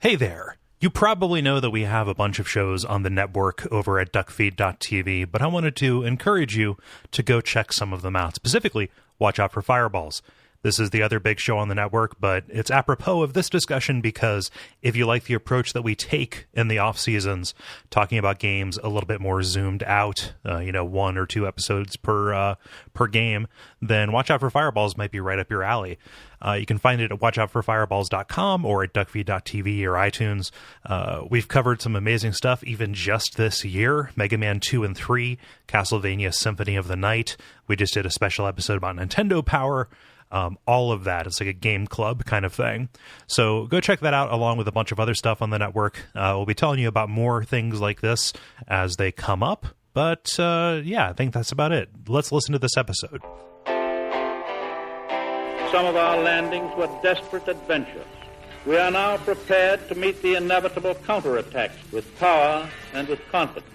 Hey there. You probably know that we have a bunch of shows on the network over at Duckfeed.tv, but I wanted to encourage you to go check some of them out. Specifically, watch out for Fireballs. This is the other big show on the network, but it's apropos of this discussion because if you like the approach that we take in the off seasons, talking about games a little bit more zoomed out, 1 or 2 episodes per game, then Watch Out for Fireballs might be right up your alley. You can find it at watchoutforfireballs.com or at duckfeed.tv or iTunes. We've covered some amazing stuff even just this year. Mega Man 2 and 3, Castlevania Symphony of the Night. We just did a special episode about Nintendo Power. All of that. It's like a game club kind of thing. So go check that out along with a bunch of other stuff on the network. We'll be telling you about more things like this as they come up. But I think that's about it. Let's listen to this episode. Some of our landings were desperate adventures. We are now prepared to meet the inevitable counterattacks with power and with confidence.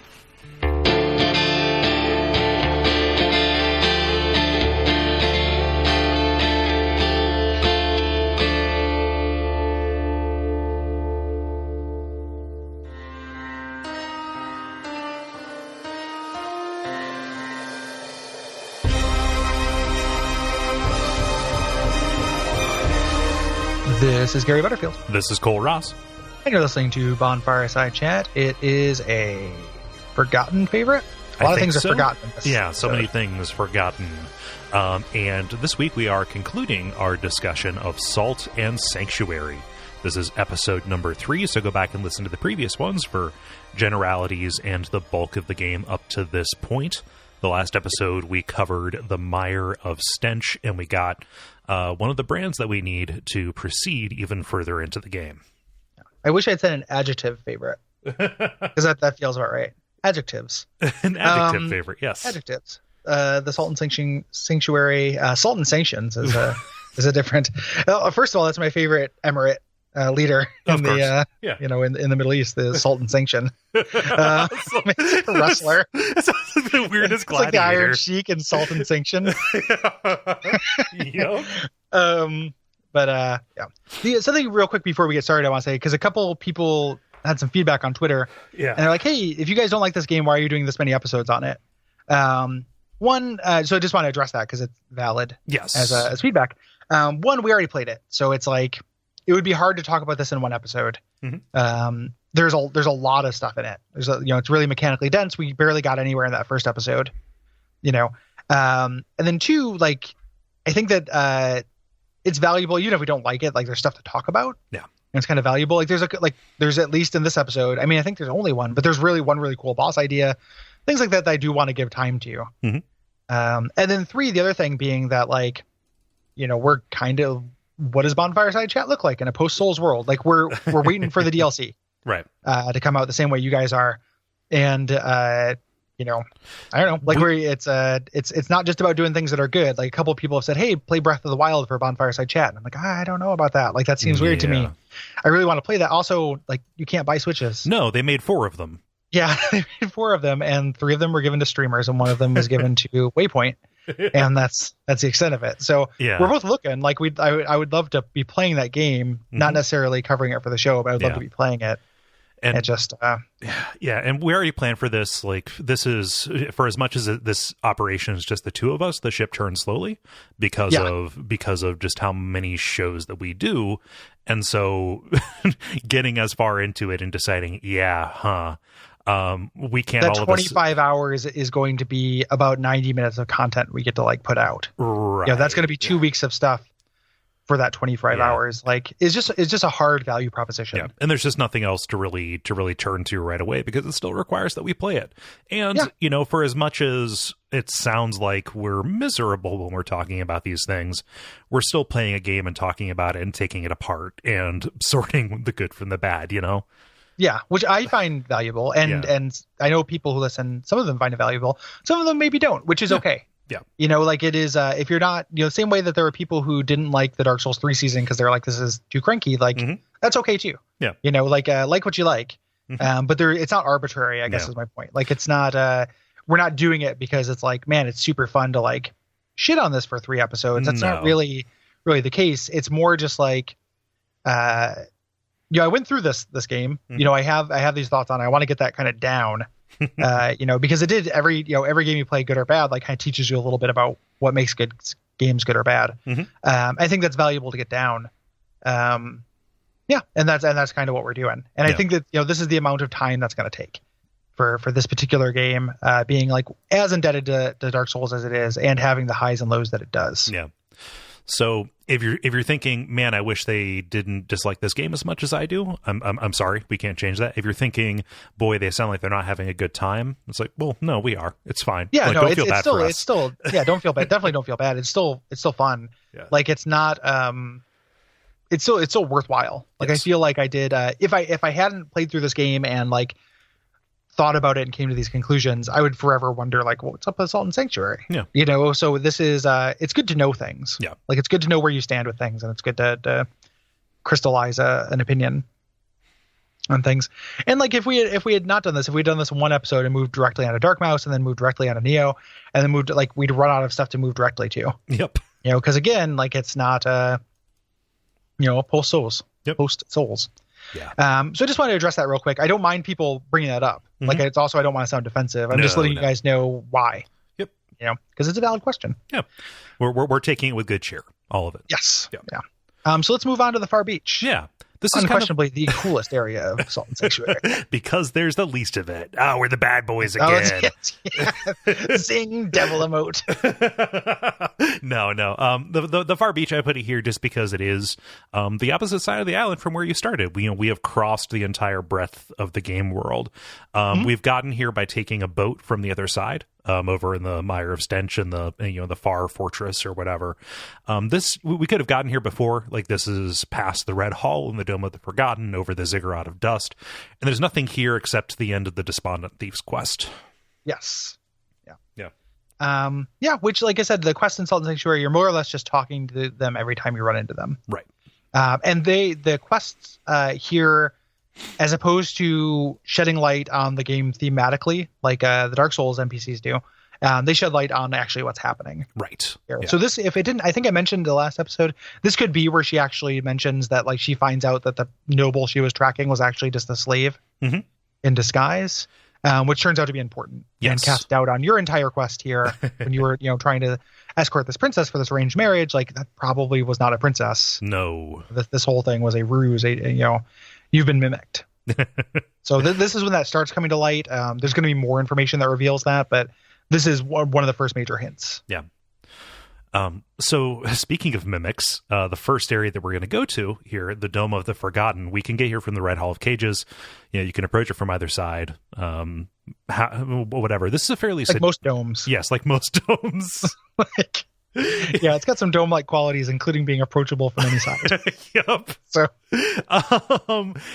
This is Gary Butterfield. This is Kole Ross. And you're listening to Bonfire Side Chat. It is a forgotten favorite. A lot of things are forgotten. Yeah, so many things forgotten. And this week we are concluding our discussion of Salt and Sanctuary. This is episode number 3, so go back and listen to the previous ones for generalities and the bulk of the game up to this point. The last episode we covered the Mire of Stench, and we got one of the brands that we need to proceed even further into the game. I wish I'd said an adjective favorite, because that feels about right. Adjectives. An adjective favorite, yes. Adjectives. The Salt and Sanctuary. Salt and Sanctions is a different. First of all, that's my favorite emirate leader in the in the Middle East. The Salt and Sanction wrestler. The weirdest gladiator. It's like the Iron Sheik and Salt and Sanction. Yep. Something real quick before we get started, I want to say, because a couple people had some feedback on Twitter. Yeah. And they're like, hey, if you guys don't like this game, why are you doing this many episodes on it? So I just want to address that because it's valid. Yes. As feedback. One, we already played it. So it's like, it would be hard to talk about this in one episode. Mm-hmm. There's a lot of stuff in it. It's really mechanically dense. We barely got anywhere in that first episode, and then 2, like, I think that, it's valuable, even if we don't like it, like there's stuff to talk about. Yeah. And it's kind of valuable. Like there's at least in this episode, I mean, I think there's only one, but there's really one really cool boss idea, things like that I do want to give time to. Mm-hmm. And then 3, the other thing being that, like, we're kind of, what does Bonfire Side Chat look like in a post Souls world? Like we're waiting for the DLC, right? To come out the same way you guys are, and I don't know, like it's not just about doing things that are good. Like a couple of people have said, hey, play Breath of the Wild for Bonfire Side Chat, and I'm like, I don't know about that. Like that seems weird to me. I really want to play that. Also, like, you can't buy Switches. No, they made 4 of them. Yeah, they made 4 of them, and 3 of them were given to streamers, and 1 of them was given to Waypoint. And that's the extent of it. So we're both looking like I would love to be playing that game, not necessarily covering it for the show, but I would love to be playing it. And it just and we already planned for this. Like, this is, for as much as this operation is just the 2 of us, the ship turns slowly because of just how many shows that we do. And so getting as far into it and deciding, we can't. That all 25 hours is going to be about 90 minutes of content we get to, like, put out. Right. Yeah, that's going to be 2 weeks of stuff for that 25 hours. Like, it's just a hard value proposition. Yeah, and there's just nothing else to really turn to right away because it still requires that we play it. And for as much as it sounds like we're miserable when we're talking about these things, we're still playing a game and talking about it and taking it apart and sorting the good from the bad. Yeah, which I find valuable, and I know people who listen, some of them find it valuable, some of them maybe don't, which is okay. Yeah. Like, it is, if you're not, same way that there are people who didn't like the Dark Souls 3 season because they're like, this is too cranky, like, that's okay too. Yeah. Like what you like. But it's not arbitrary, I guess is my point. Like, it's not, we're not doing it because it's like, man, it's super fun to, like, shit on this for 3 episodes. That's not really the case. It's more just like, I went through this game. Mm-hmm. I have these thoughts on it. I want to get that kind of down. Because it did every game you play, good or bad, like kind of teaches you a little bit about what makes good games good or bad. Mm-hmm. I think that's valuable to get down. And that's kind of what we're doing. And I think that this is the amount of time that's going to take for this particular game, being like as indebted to Dark Souls as it is, and having the highs and lows that it does. Yeah. So if you're thinking, man, I wish they didn't dislike this game as much as I do, I'm sorry, we can't change that. If you're thinking, boy, they sound like they're not having a good time, it's like, well, no, we are. It's fine. Yeah, like, no, don't feel bad for us. it's still, yeah, don't feel bad. Definitely don't feel bad. It's still fun. Yeah. Like it's not, it's still worthwhile. Like Yes. I feel like I did, if I hadn't played through this game and like thought about it and came to these conclusions, I would forever wonder like, what's up with Salt and Sanctuary? Yeah. So this is, it's good to know things. Yeah. Like it's good to know where you stand with things, and it's good to crystallize an opinion on things. And like if we had not done this, if we'd done this in one episode and moved directly onto Dark Mouse and then moved directly onto Neo and then moved, like we'd run out of stuff to move directly to. Yep. Because again, like it's not post Souls. Yep. Post Souls. Yeah. So I just wanted to address that real quick. I don't mind people bringing that up. Mm-hmm. Like it's also, I don't want to sound defensive. I'm just letting you guys know why. Yep. Because it's a valid question. Yeah. We're taking it with good cheer. All of it. Yes. Yep. Yeah. So let's move on to the Far Beach. Yeah. This is unquestionably the coolest area of Salt and Sanctuary. Because there's the least of it. Oh, we're the bad boys again. Zing, devil emote. No. The Far Beach, I put it here just because it is the opposite side of the island from where you started. We have crossed the entire breadth of the game world. We've gotten here by taking a boat from the other side. Over in the Mire of Stench and the Far Fortress or whatever. We could have gotten here before. Like this is past the Red Hall and the Dome of the Forgotten, over the Ziggurat of Dust, and there's nothing here except the end of the Despondent Thief's quest. Yes. Yeah. Which, like I said, the quest in Salt and Sanctuary, you're more or less just talking to them every time you run into them. Right. And the quests here, as opposed to shedding light on the game thematically, like the Dark Souls NPCs do, they shed light on actually what's happening. Right. Here. Yeah. So this, if it didn't, I think I mentioned the last episode, this could be where she actually mentions that like she finds out that the noble she was tracking was actually just a slave in disguise, which turns out to be important. Yes. And cast doubt on your entire quest here when you were, trying to escort this princess for this arranged marriage. Like that probably was not a princess. No. This whole thing was a ruse. You've been mimicked. So this is when that starts coming to light. There's going to be more information that reveals that, but this is one of the first major hints. Yeah. So speaking of mimics, the first area that we're going to go to here, the Dome of the Forgotten, we can get here from the Red Hall of Cages. You can approach it from either side. Whatever. This is a fairly like most domes. Yes, like most domes. Yeah, it's got some dome-like qualities, including being approachable from any side. Yep. So,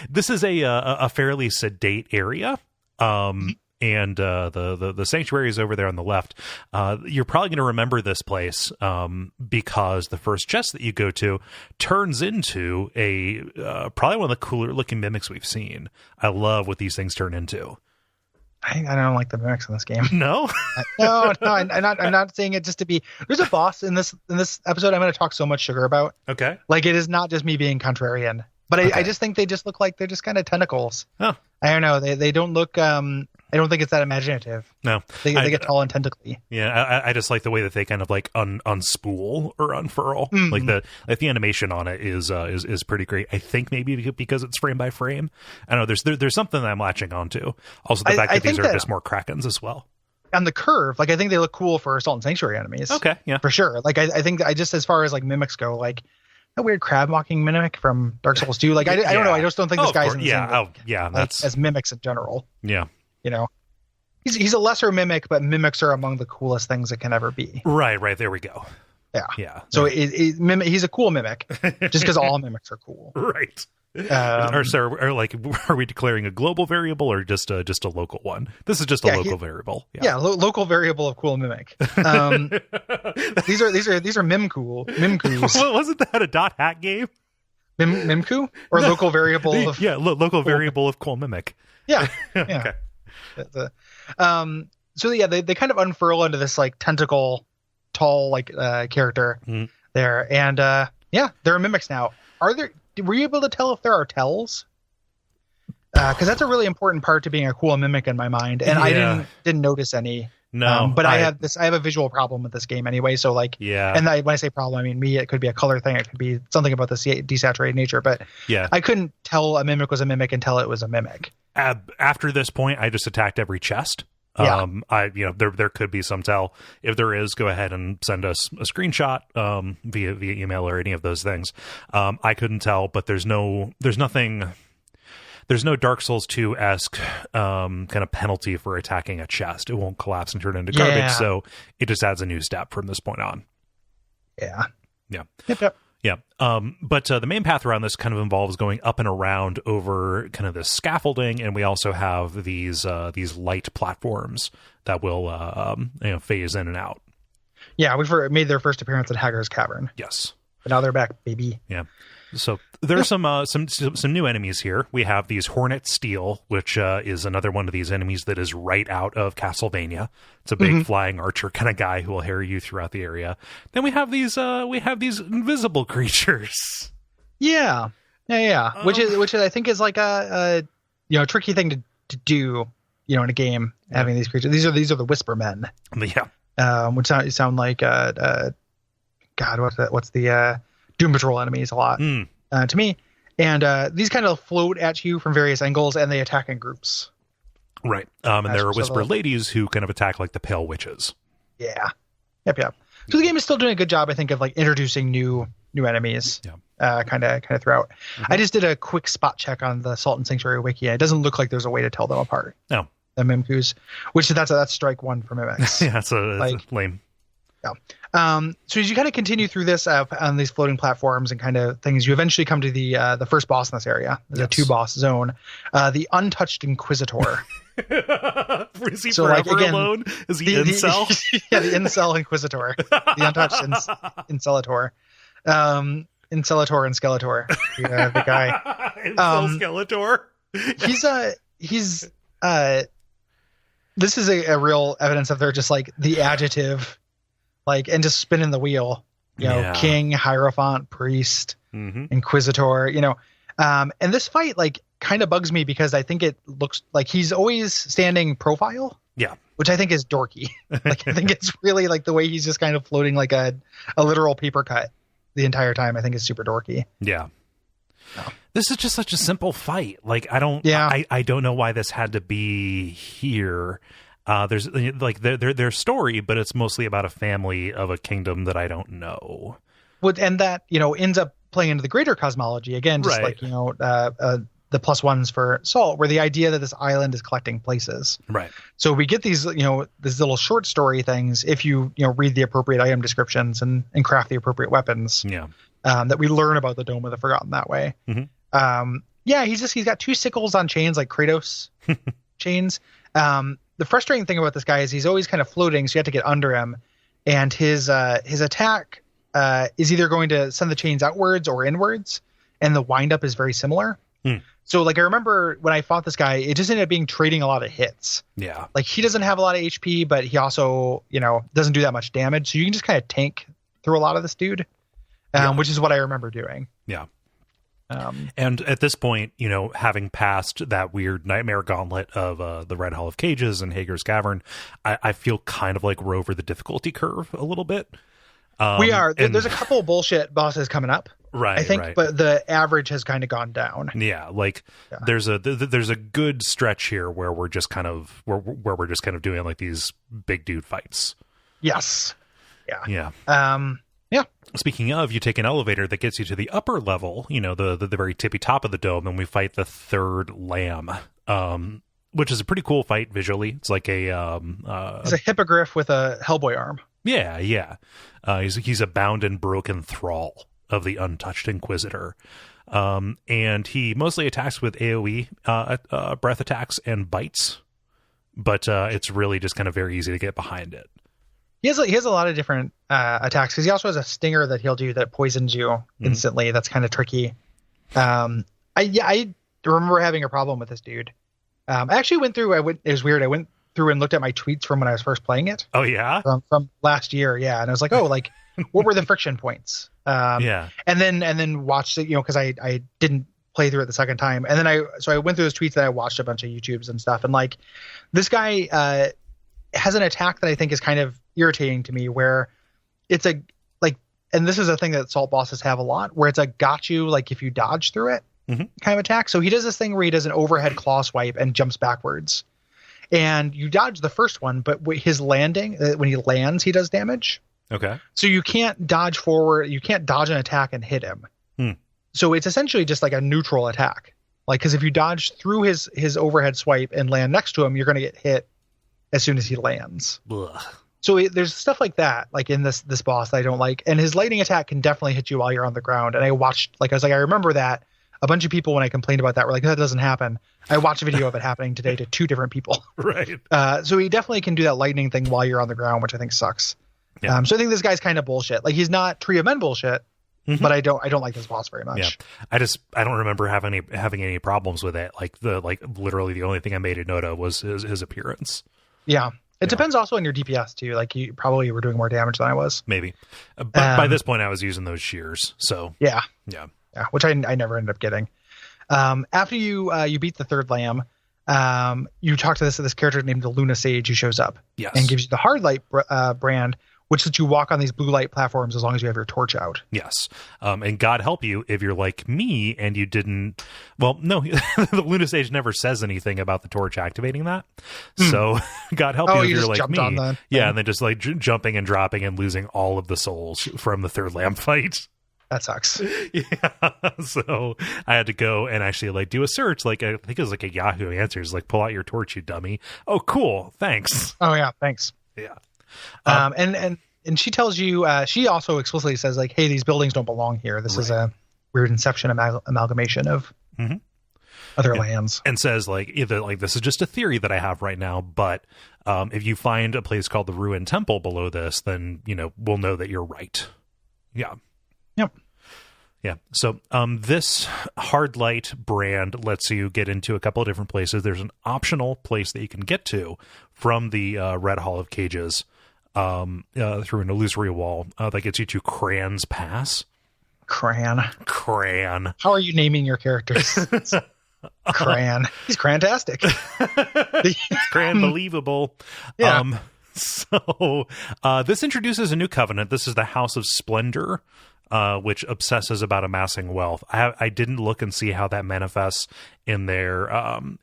this is a fairly sedate area. And the sanctuary is over there on the left. You're probably going to remember this place because the first chest that you go to turns into probably one of the cooler looking mimics we've seen. I love what these things turn into. I don't like the mimics in this game. No, no, I'm not saying it just to be. There's a boss in this episode I'm going to talk so much sugar about. Okay, like it is not just me being contrarian, but I just think they just look like they're just kind of tentacles. Oh, I don't know. They don't look. I don't think it's that imaginative. No, they get tall and tentacly. Yeah, I just like the way that they kind of like unspool or unfurl. Mm-hmm. Like the animation on it is pretty great. I think maybe because it's frame by frame. I don't know. There's something that I'm latching onto. Also, the fact that these are just more Krakens as well. On the curve, like I think they look cool for Salt and Sanctuary enemies. Okay, yeah, for sure. Like I think just as far as like mimics go, like that weird crab walking mimic from Dark Souls 2. Like I don't know. I just don't think this guy's in the same league, that's as mimics in general. Yeah. He's a lesser mimic, but mimics are among the coolest things that can ever be. Right. There we go. Yeah. So he's a cool mimic, just because all mimics are cool. Right. Are we declaring a global variable or just a local one? This is just a local variable. Yeah, local variable of cool mimic. These are mimcoos. Wasn't that a dot hack game? Mimku or no. Local variable of local variable of cool mimic. Yeah. Okay. So they kind of unfurl into this like tentacle tall like character there, and they're mimics now. were you able to tell if there are tells? Because that's a really important part to being a cool mimic in my mind, and I didn't notice any. No, but I have a visual problem with this game anyway. So like, and when I say problem, I mean me. It could be a color thing. It could be something about the desaturated nature. But I couldn't tell a mimic was a mimic until it was a mimic. After this point, I just attacked every chest. There could be some tell. If there is, go ahead and send us a screenshot via email or any of those things. I couldn't tell, but there's no Dark Souls 2-esque kind of penalty for attacking a chest. It won't collapse and turn into garbage, so it just adds a new step from this point on. Yeah. Yep. Yeah. But the main path around this kind of involves going up and around over kind of this scaffolding, and we also have these light platforms that will phase in and out. Yeah, we've made their first appearance at Hagar's Cavern. Yes. But now they're back, baby. Yeah. So there's some new enemies here. We have these Hornet Steel, which is another one of these enemies that is right out of Castlevania. It's a big flying archer kind of guy who will harry you throughout the area. Then we have these invisible creatures. Yeah. Which is I think is like a tricky thing to do in a game, having these creatures. These are the Whisper Men. Yeah. Which sound like God, what's the Doom Patrol enemies a lot to me, and these kind of float at you from various angles, and they attack in groups. Right, and there are Whisper Ladies who kind of attack like the Pale Witches. Yeah, yep. So the game is still doing a good job, I think, of like introducing new enemies. Kind of throughout. I just did a quick spot check on the Salt and Sanctuary wiki. It doesn't look like there's a way to tell them apart. No, the Mimkus, which that's strike one for mimics. Yeah, that's lame. Yeah. So as you kind of continue through this on these floating platforms and kind of things, you eventually come to the first boss in this area. There's a 2-boss zone, the Untouched Inquisitor. Is he forever alone? Is he incel? The incel Inquisitor, the Untouched Incelator, Incelator and Skeletor. The guy. Skeletor. He's this is a real evidence of they're just like the adjective. Like, and just spinning the wheel, King, Hierophant, Priest, Inquisitor, and this fight, like, kind of bugs me because I think it looks like he's always standing profile. Yeah. Which I think is dorky. Like, I think it's really like the way he's just kind of floating like a literal paper cut the entire time. I think is super dorky. Yeah. No. This is just such a simple fight. Like, I don't know why this had to be here. There's like their story, but it's mostly about a family of a kingdom that I don't know. Well, and that ends up playing into the greater cosmology again, just like the +1s for Salt, where the idea that this island is collecting places. Right. So we get these these little short story things if you read the appropriate item descriptions and craft the appropriate weapons. Yeah. That we learn about the Dome of the Forgotten that way. He's got 2 sickles on chains like Kratos chains. The frustrating thing about this guy is he's always kind of floating, so you have to get under him. And his attack is either going to send the chains outwards or inwards, and the windup is very similar. So, like, I remember when I fought this guy, it just ended up being trading a lot of hits. Yeah. Like, he doesn't have a lot of HP, but he also, doesn't do that much damage. So you can just kind of tank through a lot of this dude, which is what I remember doing. Yeah. And at this point, having passed that weird nightmare gauntlet of the Red Hall of Cages and Hagar's Cavern, I feel kind of like we're over the difficulty curve a little bit. We are. There's a couple of bullshit bosses coming up, right? I think, but the average has kind of gone down. Yeah, there's a good stretch here where we're just kind of where we're just kind of doing like these big dude fights. Yes. Yeah. Yeah. Speaking of, you take an elevator that gets you to the upper level, the very tippy top of the dome, and we fight the third lamb, which is a pretty cool fight visually. It's like it's a hippogriff with a Hellboy arm. Yeah. He's a bound and broken thrall of the Untouched Inquisitor. And he mostly attacks with AoE breath attacks and bites, but it's really just kind of very easy to get behind it. He has a lot of different attacks because he also has a stinger that he'll do that poisons you instantly. That's kind of tricky. I remember having a problem with this dude. I actually went through. It was weird. I went through and looked at my tweets from when I was first playing it. Oh yeah, from last year. Yeah, and I was like, oh, like what were the friction points? And then watched it, because I didn't play through it the second time. And then I went through those tweets and I watched a bunch of YouTubes and stuff. And like, this guy has an attack that I think is kind of irritating to me, where it's and this is a thing that Salt bosses have a lot, where it's a got you, like if you dodge through it kind of attack. So he does this thing where he does an overhead claw swipe and jumps backwards. And you dodge the first one, but his landing, when he lands, he does damage. Okay. So you can't dodge forward. You can't dodge an attack and hit him. So it's essentially just like a neutral attack. Like, because if you dodge through his overhead swipe and land next to him, you're going to get hit as soon as he lands. Ugh. So there's stuff like that, like in this boss that I don't like. And his lightning attack can definitely hit you while you're on the ground. And I remember that. A bunch of people, when I complained about that, were like, that doesn't happen. I watched a video of it happening today to 2 different people. Right. So he definitely can do that lightning thing while you're on the ground, which I think sucks. Yeah. So I think this guy's kind of bullshit. Like, he's not Tree of Men bullshit, but I don't like this boss very much. Yeah. I don't remember having any problems with it. Like literally the only thing I made a note of was his appearance. Yeah. It depends also on your DPS too. Like, you probably were doing more damage than I was. Maybe. But by this point I was using those shears. So yeah. Which I never ended up getting. After you beat the third lamb, you talk to this character named the Luna Sage, who shows up and gives you the hard light brand, which lets you walk on these blue light platforms as long as you have your torch out. Yes. And God help you if you're like me and you didn't. Well, no, the Luna Sage never says anything about the torch activating that. So God help you if you're like me. And then just like jumping and dropping and losing all of the souls from the third lamb fight. That sucks. Yeah. So I had to go and actually like do a search. Like, I think it was like a Yahoo Answers, like, pull out your torch, you dummy. Oh, cool. Thanks. Oh yeah. Thanks. Yeah. And she tells you, she also explicitly says like, hey, these buildings don't belong here. This is a weird Inception amalgamation of other lands. And says like, either like, this is just a theory that I have right now, but if you find a place called the Ruined Temple below this, then, we'll know that you're right. Yeah. Yep. Yeah. So this hard light brand lets you get into a couple of different places. There's an optional place that you can get to from the Red Hall of Cages through an illusory wall that gets you to Cran's Pass. Cran. How are you naming your characters? Cran. He's crantastic. Cran believable. Yeah. So this introduces a new covenant. This is the House of Splendor, which obsesses about amassing wealth. I didn't look and see how that manifests in their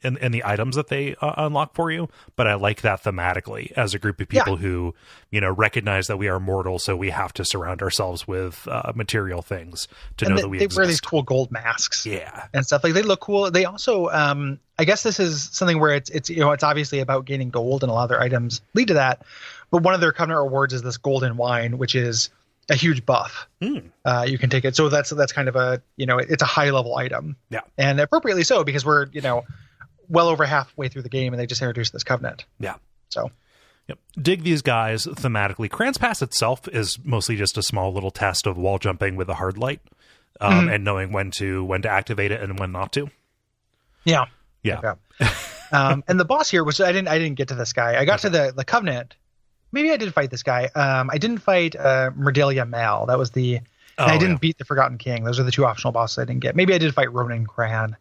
in the items that they unlock for you, but I like that thematically as a group of people who recognize that we are mortal, so we have to surround ourselves with material things to know that we exist. They wear these cool gold masks, yeah, and stuff. Like, they look cool. They also, I guess this is something where it's obviously about gaining gold, and a lot of their items lead to that. But one of their covenant rewards is this golden wine, which is a huge buff. You can take it. So that's kind of a, it's a high level item. Yeah. And appropriately so, because we're, well over halfway through the game and they just introduced this covenant. Yeah. So. Yep. Dig these guys thematically. Cran's Pass itself is mostly just a small little test of wall jumping with a hard light, and knowing when to activate it and when not to. Yeah. Yeah. And the boss here was, I didn't get to this guy. I got to the covenant. Maybe I did fight this guy. I didn't fight Merdelia Mal. That was the... I didn't beat the Forgotten King. Those are the 2 optional bosses I didn't get. Maybe I did fight Ronan Cran.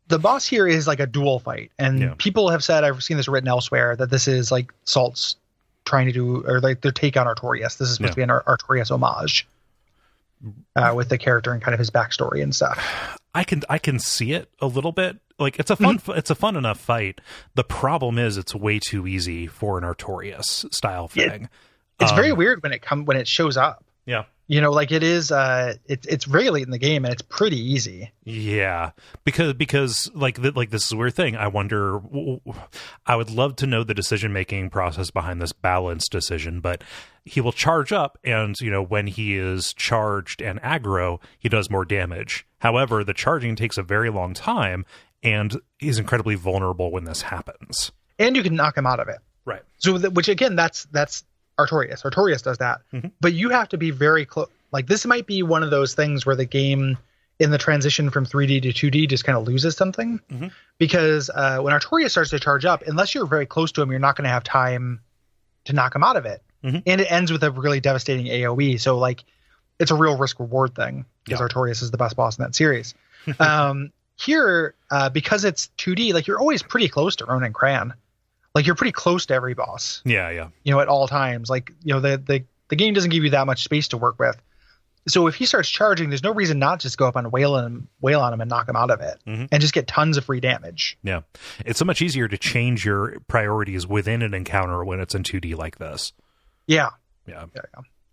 The boss here is like a dual fight. And people have said, I've seen this written elsewhere, that this is like Salt's trying to do, or like their take on Artorias. This is supposed to be an Artorias homage with the character and kind of his backstory and stuff. I can see it a little bit. Like, it's a fun enough fight. The problem is it's way too easy for an Artorias style thing. It's very weird when it shows up. Yeah. Like, it is it's very late in the game and it's pretty easy. Yeah. Because like this is a weird thing. I wonder, I would love to know the decision-making process behind this balance decision, but he will charge up and, when he is charged and aggro, he does more damage. However, the charging takes a very long time and he's incredibly vulnerable when this happens. And you can knock him out of it. Right. So, which again, that's Artorias. Artorias does that. But you have to be very close. Like, this might be one of those things where the game, in the transition from 3D to 2D, just kind of loses something. Because when Artorias starts to charge up, unless you're very close to him, you're not going to have time to knock him out of it. and it ends with a really devastating AoE. So like, it's a real risk reward thing because Artorias is the best boss in that series. Here, because it's 2D, like you're always pretty close to Ronan Cran. Like you're pretty close to every boss. Yeah. At all times. Like, the game doesn't give you that much space to work with. So if he starts charging, there's no reason not to just go up and wail on him and knock him out of it and just get tons of free damage. Yeah. It's so much easier to change your priorities within an encounter when it's in 2D like this. Yeah. Yeah.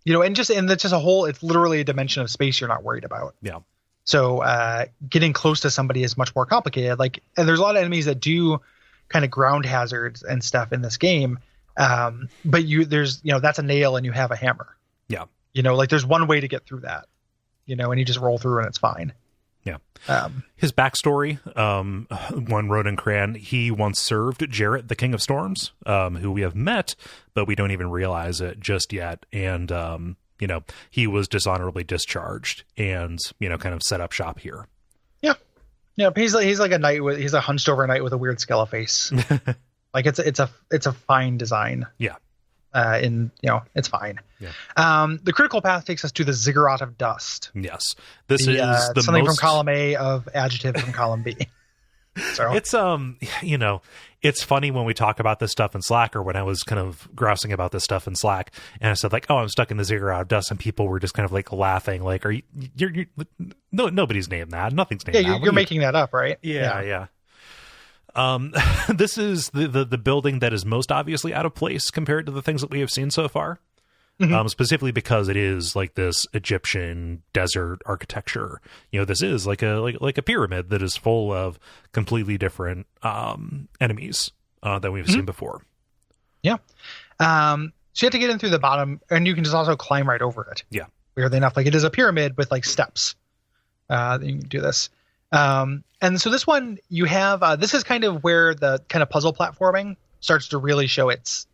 And that's just it's literally a dimension of space you're not worried about. Yeah. So getting close to somebody is much more complicated. Like, and there's a lot of enemies that do kind of ground hazards and stuff in this game. But that's a nail and you have a hammer. Yeah. Like there's one way to get through that, and you just roll through and it's fine. Yeah. His backstory, one Ronan Cran, he once served Jarrett, the King of Storms, who we have met, but we don't even realize it just yet. And, he was dishonorably discharged and, kind of set up shop here. Yeah. Yeah. He's like a knight he's a hunched over knight with a weird skeletal face. Like it's a fine design. Yeah. It's fine. Yeah. The critical path takes us to the Ziggurat of Dust. Yes. This is the something from column A of adjective from column B. So it's it's funny when we talk about this stuff in Slack, or when I was kind of grousing about this stuff in Slack, and I said like, "Oh, I'm stuck in the Ziggurat of Dust," and people were just kind of like laughing, like, "Are you're no, nobody's named that. Nothing's named that." Yeah, you're making that up, right? Yeah. This is the building that is most obviously out of place compared to the things that we have seen so far. Specifically because it is like this Egyptian desert architecture. This is like a pyramid that is full of completely different enemies than we've seen before. Yeah. So you have to get in through the bottom, and you can just also climb right over it. Yeah. Weirdly enough, like it is a pyramid with like steps. You can do this. And so this one you have, this is kind of where the kind of puzzle platforming starts to really show its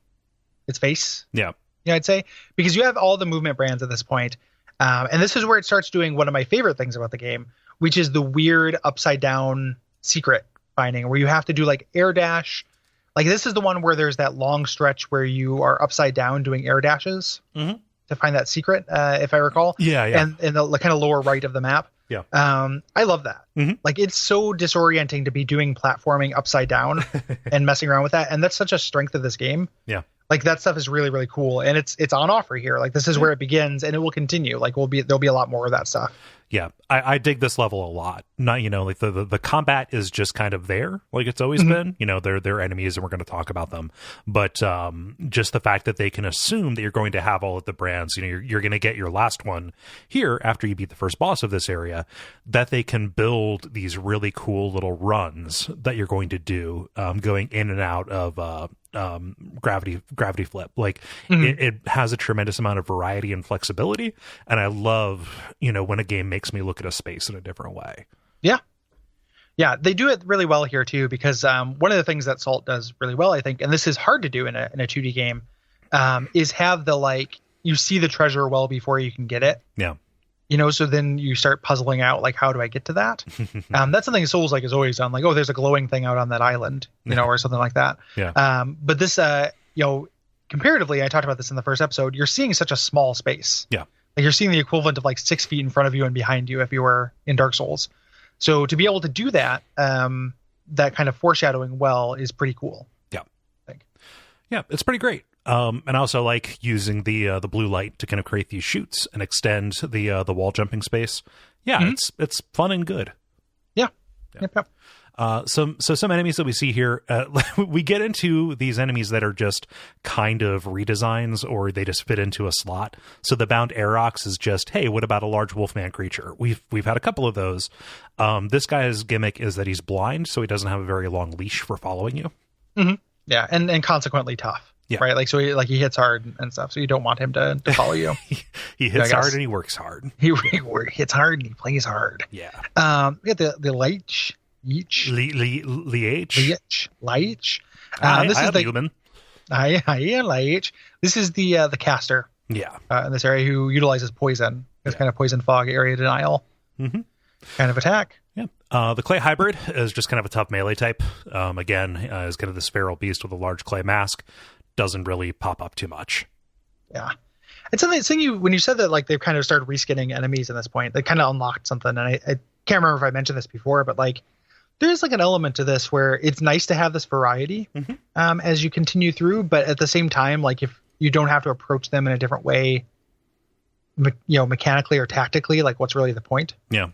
face. Yeah. I'd say, because you have all the movement brands at this point. And this is where it starts doing one of my favorite things about the game, which is the weird upside down secret finding where you have to do like air dash. Like this is the one where there's that long stretch where you are upside down doing air dashes to find that secret, if I recall. Yeah. And in the kind of lower right of the map. Yeah. I love that. Like it's so disorienting to be doing platforming upside down and messing around with that. And that's such a strength of this game. Yeah. Like that stuff is really, really cool. And it's on offer here. Like this is where it begins and it will continue. Like there'll be a lot more of that stuff. Yeah. I dig this level a lot. Not, like the combat is just kind of there. Like it's always been, they're enemies and we're going to talk about them. But just the fact that they can assume that you're going to have all of the brands, you're going to get your last one here after you beat the first boss of this area, that they can build these really cool little runs that you're going to do, going in and out of, gravity flip. Like it has a tremendous amount of variety and flexibility, and I love when a game makes me look at a space in a different way. Yeah, they do it really well here too, because one of the things that Salt does really well, I think, and this is hard to do in a 2D game, is have the you see the treasure well before you can get it. Yeah. So then you start puzzling out, like, how do I get to that? That's something Souls has always done. Like, oh, there's a glowing thing out on that island, or something like that. Yeah. But this, comparatively, I talked about this in the first episode, you're seeing such a small space. Yeah. Like you're seeing the equivalent of like 6 feet in front of you and behind you if you were in Dark Souls. So to be able to do that, that kind of foreshadowing well is pretty cool. Yeah. I think. Yeah, it's pretty great. And I also like using the blue light to kind of create these chutes and extend the wall jumping space. Yeah, it's fun and good. Yeah. Yep. Some enemies that we see here, we get into these enemies that are just kind of redesigns, or they just fit into a slot. So the bound Aerox is just, hey, what about a large wolfman creature? We've had a couple of those. This guy's gimmick is that he's blind, so he doesn't have a very long leash for following you. Yeah, and consequently tough. Yeah. Right. Like, so he hits hard and stuff. So you don't want him to follow you. He hits hard and he works hard. He hits hard and he plays hard. Yeah. We got the Leech. Leech. This is the human. Leech. This is the caster. Yeah. In this area, who utilizes poison. This kind of poison fog area denial. Kind of attack. Yeah. The clay hybrid is just kind of a tough melee type. Again, is kind of this feral beast with a large clay mask. Doesn't really pop up too much. Yeah. It's something you, when you said that, like, they've kind of started reskinning enemies at this point, they kind of unlocked something. And I can't remember if I mentioned this before, but like, there's like an element to this where it's nice to have this variety as you continue through, but at the same time, like, if you don't have to approach them in a different way, mechanically or tactically, like, what's really the point? Yeah.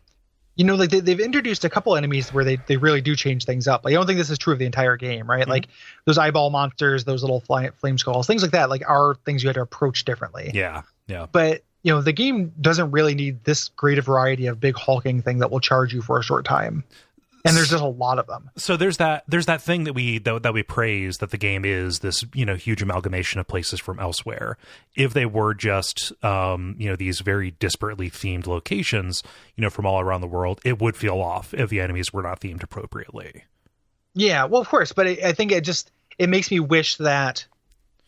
Like they've introduced a couple enemies where they really do change things up. Like, I don't think this is true of the entire game, right? Like those eyeball monsters, those little flame skulls, things like that, like, are things you had to approach differently. Yeah. Yeah. But, the game doesn't really need this great a variety of big hulking thing that will charge you for a short time. And there's just a lot of them. So there's that thing that we praise, that the game is this, huge amalgamation of places from elsewhere. If they were just, these very disparately themed locations, from all around the world, it would feel off if the enemies were not themed appropriately. Yeah, well, of course. But I think it makes me wish that,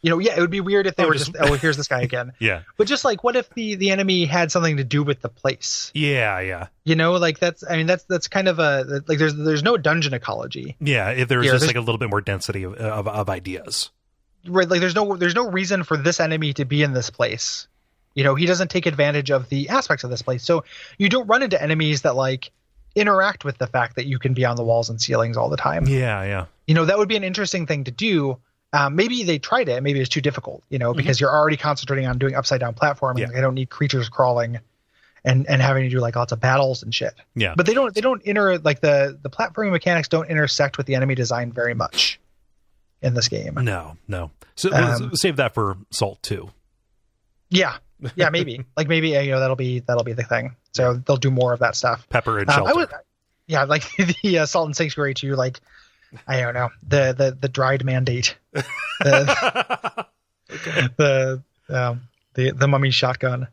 it would be weird if they were just, here's this guy again. Yeah. But just like, what if the enemy had something to do with the place? Yeah, yeah. Like, that's kind of like, there's no dungeon ecology. Yeah, if there was just like a little bit more density of ideas. Right, like there's no reason for this enemy to be in this place. He doesn't take advantage of the aspects of this place. So you don't run into enemies that like interact with the fact that you can be on the walls and ceilings all the time. Yeah, yeah. That would be an interesting thing to do. Maybe they tried it. Maybe it's too difficult, because you're already concentrating on doing upside down platforming. Yeah. Like, I don't need creatures crawling and having to do like lots of battles and shit. Yeah. But they don't like the platforming mechanics don't intersect with the enemy design very much in this game. No. So we'll save that for Salt 2. Yeah. Yeah, maybe. Like, maybe, that'll be the thing. So they'll do more of that stuff. Pepper and shelter. Like the Salt and Sanctuary 2, like, I don't know, the dried mandate, the mummy shotgun.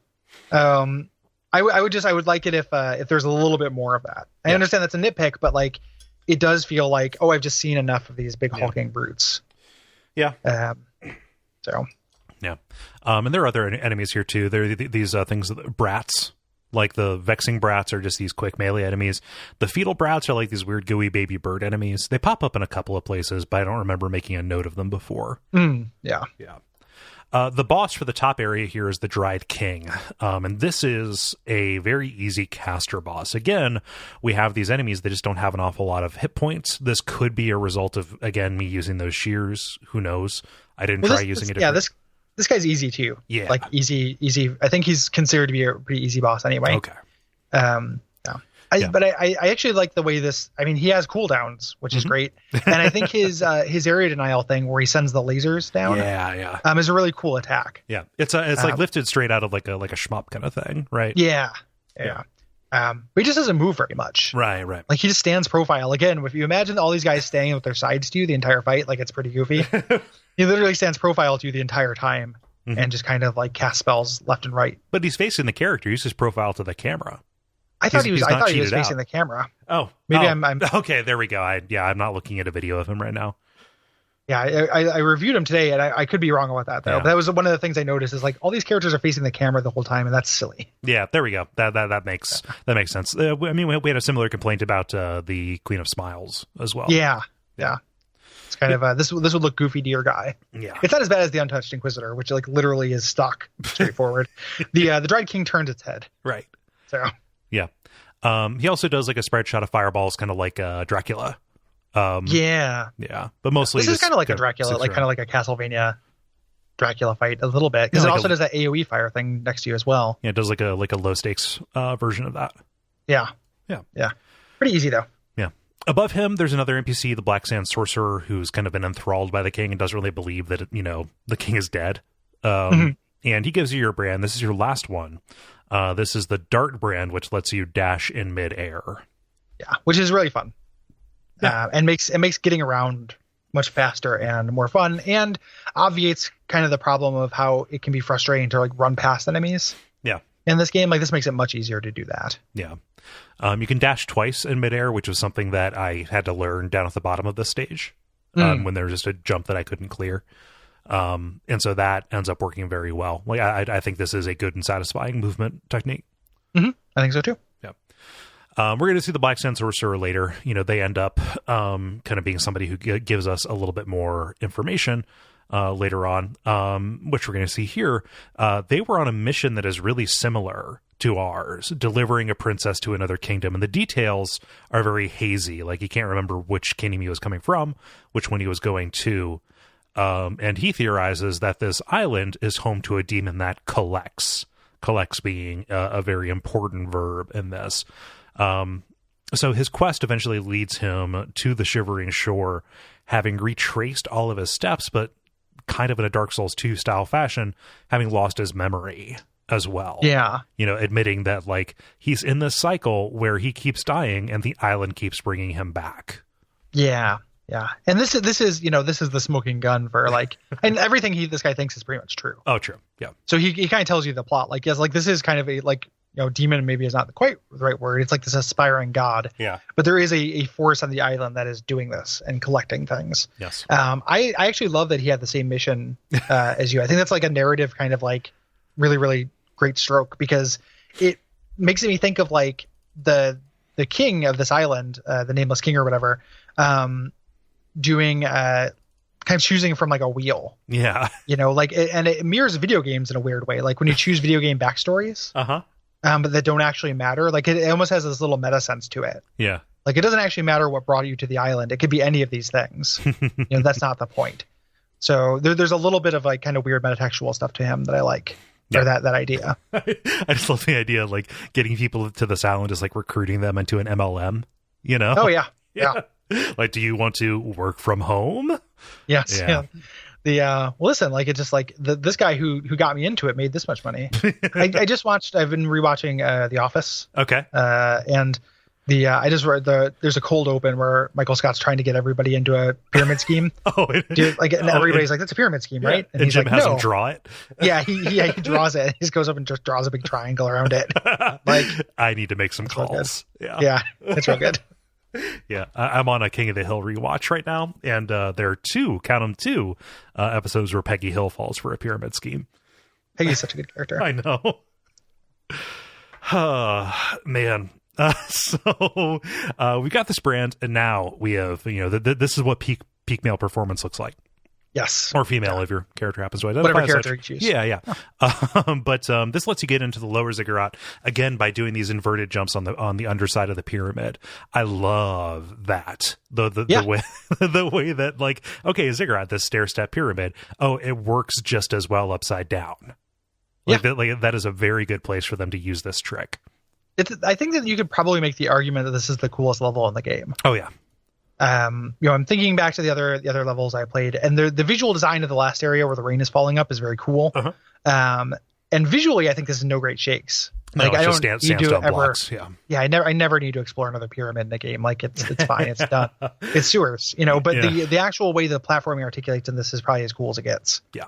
I would like it if there's a little bit more of that. I understand that's a nitpick, but like, it does feel like, I've just seen enough of these big hulking brutes. Yeah. So. Yeah. And there are other enemies here too. There are these things, brats. Like the vexing brats are just these quick melee enemies. The fetal brats are like these weird gooey baby bird enemies. They pop up in a couple of places, but I don't remember making a note of them before. Yeah. The boss for the top area here is the Dried King. And this is a very easy caster boss. Again, we have these enemies that just don't have an awful lot of hit points. This could be a result of, again, me using those shears. Who knows? I didn't try using it. Yeah, this guy's easy too. Yeah. Like, easy. I think he's considered to be a pretty easy boss anyway. Okay. But I actually like the way he has cooldowns, which is great. And I think his area denial thing where he sends the lasers down is a really cool attack. Yeah. It's like lifted straight out of like a shmup kind of thing, right? Yeah. But he just doesn't move very much. Right. Like, he just stands profile. Again, if you imagine all these guys staying with their sides to you the entire fight, like, it's pretty goofy. He literally stands profile to you the entire time and just kind of like cast spells left and right. But he's facing the character. He's just profile to the camera. I thought he was facing the camera. Oh, maybe I'm okay. There we go. I'm not looking at a video of him right now. Yeah, I reviewed him today, and I could be wrong about that though. Yeah. That was one of the things I noticed is like all these characters are facing the camera the whole time, and that's silly. Yeah, there we go. That makes sense. We had a similar complaint about the Queen of Smiles as well. Yeah. It's kind of this would look goofy to your guy. Yeah, it's not as bad as the Untouched Inquisitor, which like literally is stock straightforward. The Dried King turns its head. Right. So. Yeah. He also does like a spread shot of fireballs, kind of like Dracula. Yeah, but mostly this is kind of like a Dracula, like kind of like a Castlevania Dracula fight a little bit, because it also does that AoE fire thing next to you as well. Yeah, it does like a low stakes version of that. Yeah, pretty easy though. Yeah. Above him, there's another NPC, the Black Sand Sorcerer, who's kind of been enthralled by the king and doesn't really believe that the king is dead. And he gives you your brand. This is your last one. This is the Dart brand, which lets you dash in midair. Yeah, which is really fun. Yeah. And makes getting around much faster and more fun, and obviates kind of the problem of how it can be frustrating to like run past enemies. Yeah. In this game, like, this makes it much easier to do that. Yeah. You can dash twice in midair, which was something that I had to learn down at the bottom of this stage when there was just a jump that I couldn't clear. And so that ends up working very well. Like, I think this is a good and satisfying movement technique. I think so too. Yeah. We're going to see the Black Sand Sorcerer later. They end up kind of being somebody who gives us a little bit more information. later on, which we're going to see here. They were on a mission that is really similar to ours, delivering a princess to another kingdom, and the details are very hazy. Like, he can't remember which kingdom he was coming from, which one he was going to. And he theorizes that this island is home to a demon that collects being a very important verb in this. So his quest eventually leads him to the Shivering Shore, having retraced all of his steps, but kind of in a Dark Souls 2 style fashion, having lost his memory as well. Yeah. Admitting that, like, he's in this cycle where he keeps dying and the island keeps bringing him back. Yeah. Yeah. And this is the smoking gun for, like, and everything this guy thinks is pretty much true. Oh, true. Yeah. So he kind of tells you the plot. Like, yes, like, this is kind of a, like, demon maybe is not quite the right word. It's like this aspiring god. Yeah. But there is a force on the island that is doing this and collecting things. Yes. I actually love that he had the same mission as you. I think that's like a narrative kind of like really, really great stroke, because it makes me think of like the king of this island, the nameless king or whatever, doing kind of choosing from like a wheel. Yeah. Like and it mirrors video games in a weird way. Like when you choose video game backstories. Uh-huh. But that don't actually matter. Like it almost has this little meta sense to it. Yeah. Like it doesn't actually matter what brought you to the island. It could be any of these things. That's not the point. So there's a little bit of like kind of weird metatextual stuff to him that I like. Yeah. Or that idea. I just love the idea of like getting people to this island is like recruiting them into an MLM, Oh yeah. Yeah. Like, do you want to work from home? Yes. Yeah. Listen, like it's just like this guy who got me into it made this much money. I've been rewatching The Office. Okay. And I just read there's a cold open where Michael Scott's trying to get everybody into a pyramid scheme. And everybody's like, that's a pyramid scheme, right? And he's Jim like, has him draw it. Yeah. He draws it. He just goes up and just draws a big triangle around it. Like, I need to make some calls. Yeah. It's real good. Yeah, I'm on a King of the Hill rewatch right now, and there are two episodes where Peggy Hill falls for a pyramid scheme. Peggy's such a good character. I know. Man. So we got this brand, and now we have, this is what peak male performance looks like. Yes. Or female, if your character happens to identify whatever character you choose. Yeah. But this lets you get into the lower ziggurat again by doing these inverted jumps on the underside of the pyramid. I love that. The way that, like, okay, ziggurat, this stair step pyramid. Oh, it works just as well upside down. That is a very good place for them to use this trick. I think that you could probably make the argument that this is the coolest level in the game. Oh yeah. I'm thinking back to the other levels I played, and the visual design of the last area where the rain is falling up is very cool. Uh-huh. And visually, I think this is no great shakes. No, like, it's I just don't need sandstone to ever, blocks. Yeah. I never need to explore another pyramid in a game. Like it's fine, it's done. It's sewers, But the actual way the platforming articulates in this is probably as cool as it gets. Yeah.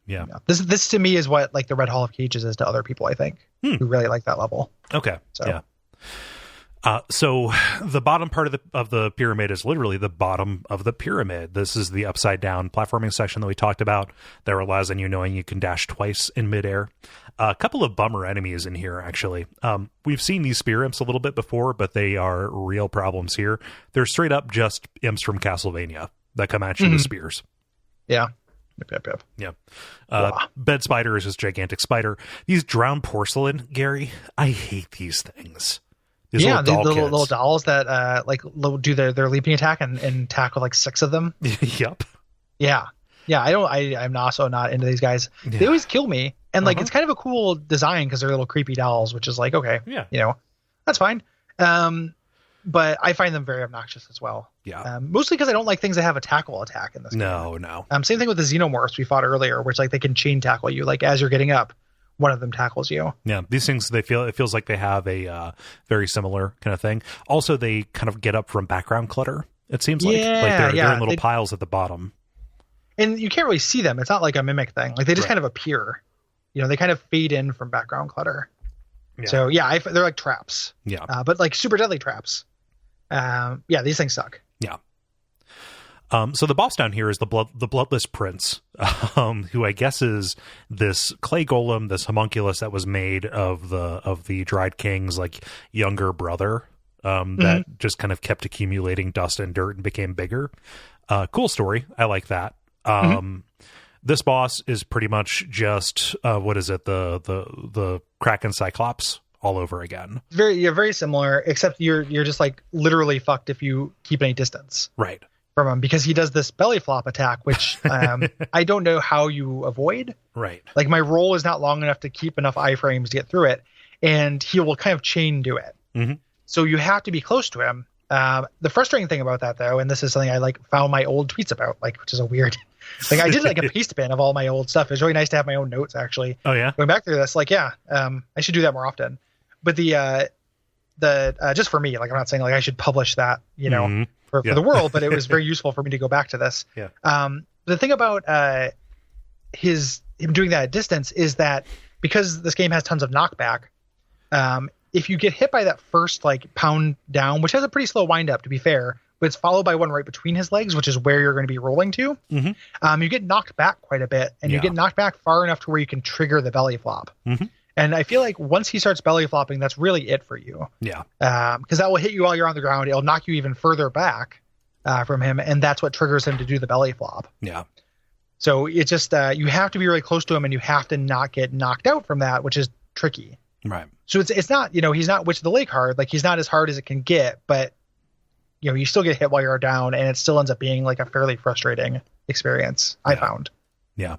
Yeah. This to me is what like the Red Hall of Cages is to other people, I think, who really like that level. Okay. So. Yeah. So the bottom part of the pyramid is literally the bottom of the pyramid. This is the upside down platforming section that we talked about that relies on knowing you can dash twice in midair. A couple of bummer enemies in here, actually. We've seen these spear imps a little bit before, but they are real problems here. They're straight up just imps from Castlevania that come at you with spears. Yeah. Yep. Yeah. Bed spider is this gigantic spider. These drowned porcelain, Gary, I hate these things. The little dolls that do their leaping attack and tackle like 6 of them. Yep. Yeah. I'm also not into these guys. Yeah. They always kill me, and like it's kind of a cool design because they're little creepy dolls, which is like okay, that's fine. But I find them very obnoxious as well. Yeah. Mostly because I don't like things that have a tackle attack in this game. No. Same thing with the xenomorphs we fought earlier, which like they can chain tackle you. Like as you're getting up, one of them tackles you. Yeah, these things, it feels like they have a very similar kind of thing. Also, they kind of get up from background clutter, it seems like. They're in little piles at the bottom. And you can't really see them. It's not like a mimic thing. Like they just kind of appear. They kind of fade in from background clutter. Yeah. So they're like traps. Yeah. But like super deadly traps. These things suck. Yeah. So the boss down here is the bloodless prince, who I guess is this clay golem, this homunculus that was made of the dried king's like younger brother, that just kind of kept accumulating dust and dirt and became bigger. Cool story. I like that. This boss is pretty much just what is it, the Kraken Cyclops all over again. Very similar, except you're just like literally fucked if you keep any distance right from him, because he does this belly flop attack, which I don't know how you avoid. Right. Like my roll is not long enough to keep enough iframes to get through it, and he will kind of chain do it. Mm-hmm. So you have to be close to him. The frustrating thing about that, though, and this is something I like found my old tweets about, like, which is a weird, like I did like a paste bin of all my old stuff. It was really nice to have my own notes, actually. Oh yeah. Going back through this, like, I should do that more often. But the just for me, like, I'm not saying like I should publish that, for the world, but it was very useful for me to go back to this. Yeah. The thing about him doing that at distance is that because this game has tons of knockback, if you get hit by that first like pound down, which has a pretty slow wind up to be fair, but it's followed by one right between his legs, which is where you're going to be rolling to, you get knocked back quite a bit, and you get knocked back far enough to where you can trigger the belly flop. And I feel like once he starts belly flopping, that's really it for you. Yeah. Because that will hit you while you're on the ground. It'll knock you even further back from him, and that's what triggers him to do the belly flop. Yeah. So it's just you have to be really close to him, and you have to not get knocked out from that, which is tricky. Right. So it's not, he's not Witch of the Lake hard. Like, he's not as hard as it can get, but you still get hit while you're down, and it still ends up being like a fairly frustrating experience, I found. Yeah.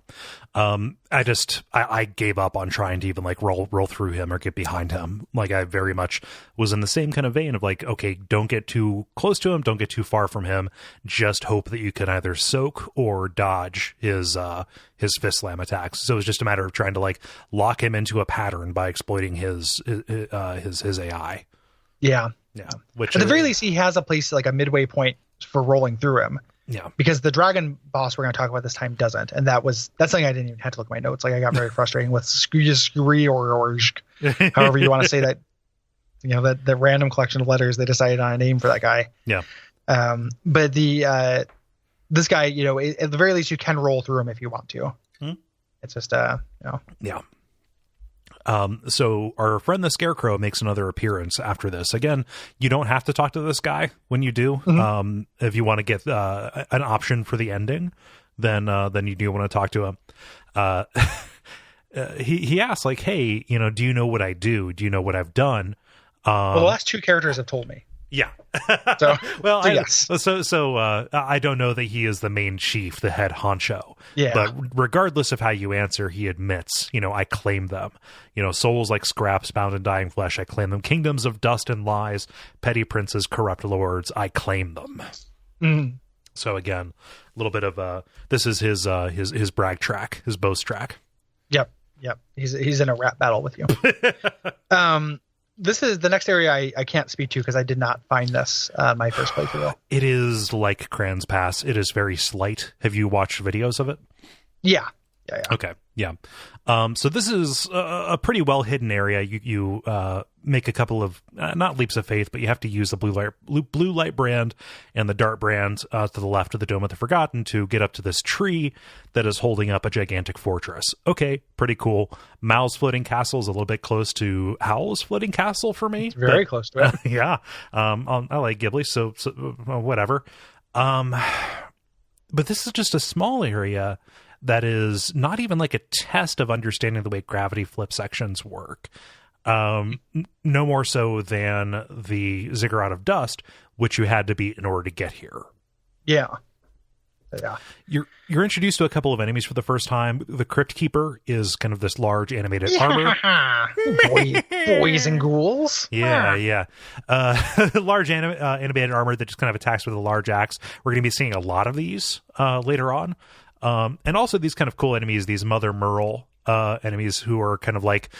I gave up on trying to even like roll through him or get behind him. Like, I very much was in the same kind of vein of like, okay, don't get too close to him, don't get too far from him. Just hope that you can either soak or dodge his fist slam attacks. So it was just a matter of trying to like lock him into a pattern by exploiting his AI. Yeah. Yeah. Which at the very least, he has a place, like a midway point for rolling through him. Yeah. Because the dragon boss we're going to talk about this time doesn't. And that's something I didn't even have to look at my notes. Like, I got very frustrating with Scree or however you want to say that, that the random collection of letters they decided on a name for that guy. Yeah. But this guy, at the very least, you can roll through him if you want to. It's just, Yeah. So our friend the Scarecrow makes another appearance after this. Again, you don't have to talk to this guy when you do. If you want to get an option for the ending, then you do want to talk to him. He asks like, "Hey, do you know what I do? Do you know what I've done?" Well, the last two characters have told me. Yeah. So, well, yes. I don't know that he is the main chief, the head honcho. Yeah. But regardless of how you answer, he admits, I claim them. Souls like scraps bound in dying flesh, I claim them. Kingdoms of dust and lies, petty princes, corrupt lords, I claim them. So again, a little bit of this is his brag track, his boast track. Yep. He's in a rap battle with you. This is the next area I can't speak to because I did not find this my first playthrough. It is like Kran's Pass. It is very slight. Have you watched videos of it? Yeah. Okay. Yeah. So this is a pretty well hidden area. You make a couple of not leaps of faith, but you have to use the blue light brand and the dart brand to the left of the Dome of the Forgotten to get up to this tree that is holding up a gigantic fortress. Okay, pretty cool. Mal's floating castle is a little bit close to Howl's floating castle for me. It's very close to it. Yeah. I like Ghibli, so whatever. But this is just a small area that is not even like a test of understanding the way gravity flip sections work. No more so than the Ziggurat of Dust, which you had to beat in order to get here. Yeah. You're introduced to a couple of enemies for the first time. The Crypt Keeper is kind of this large animated armor. Boys and ghouls. Yeah. Large animated armor that just kind of attacks with a large axe. We're going to be seeing a lot of these later on. And also these kind of cool enemies, these Mother Merle enemies who are kind of like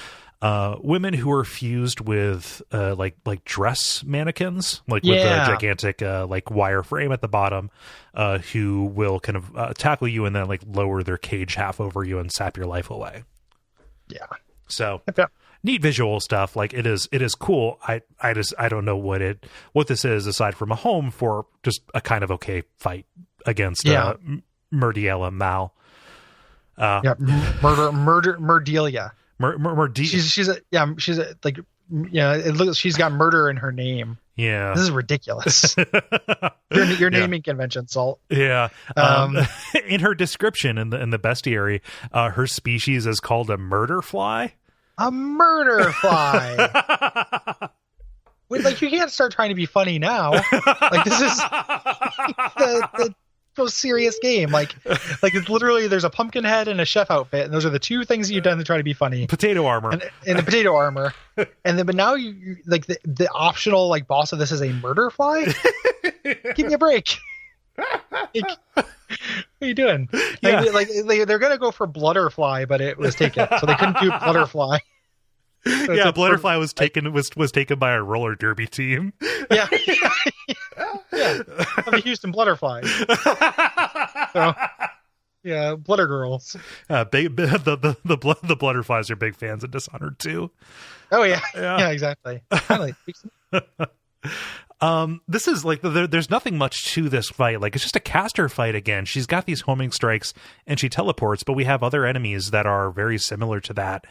women who are fused with like dress mannequins, like with a gigantic like wire frame at the bottom, who will kind of tackle you and then like lower their cage half over you and sap your life away. Yeah. So neat visual stuff. Like it is cool. I don't know what this is aside from a home for just a kind of okay fight against Murdiela Mal. Murdelia. She's she's got murder in her name. Yeah. This is ridiculous. Your naming convention, Salt. Yeah. In her description in the bestiary, her species is called a murder fly. A murder fly. Wait, like, you can't start trying to be funny now. Like, this is the most serious game. Like it's literally, there's a pumpkin head and a chef outfit, and those are the two things you've done to try to be funny. Potato armor. And the potato armor. And then, but now you like the optional like boss of this is a murder fly. Give me a break. Like, what are you doing? Yeah. Like they're gonna go for Blutterfly, but it was taken, so they couldn't do Blutterfly. So Yeah, Butterfly was taken by a roller derby team. Yeah. Yeah. Of the Houston Blutterflies. So, yeah, Blutter Girls. The Blutterflies are big fans of Dishonored too. Oh yeah. Yeah, exactly. This is like there's nothing much to this fight. Like, it's just a caster fight again. She's got these homing strikes and she teleports, but we have other enemies that are very similar to that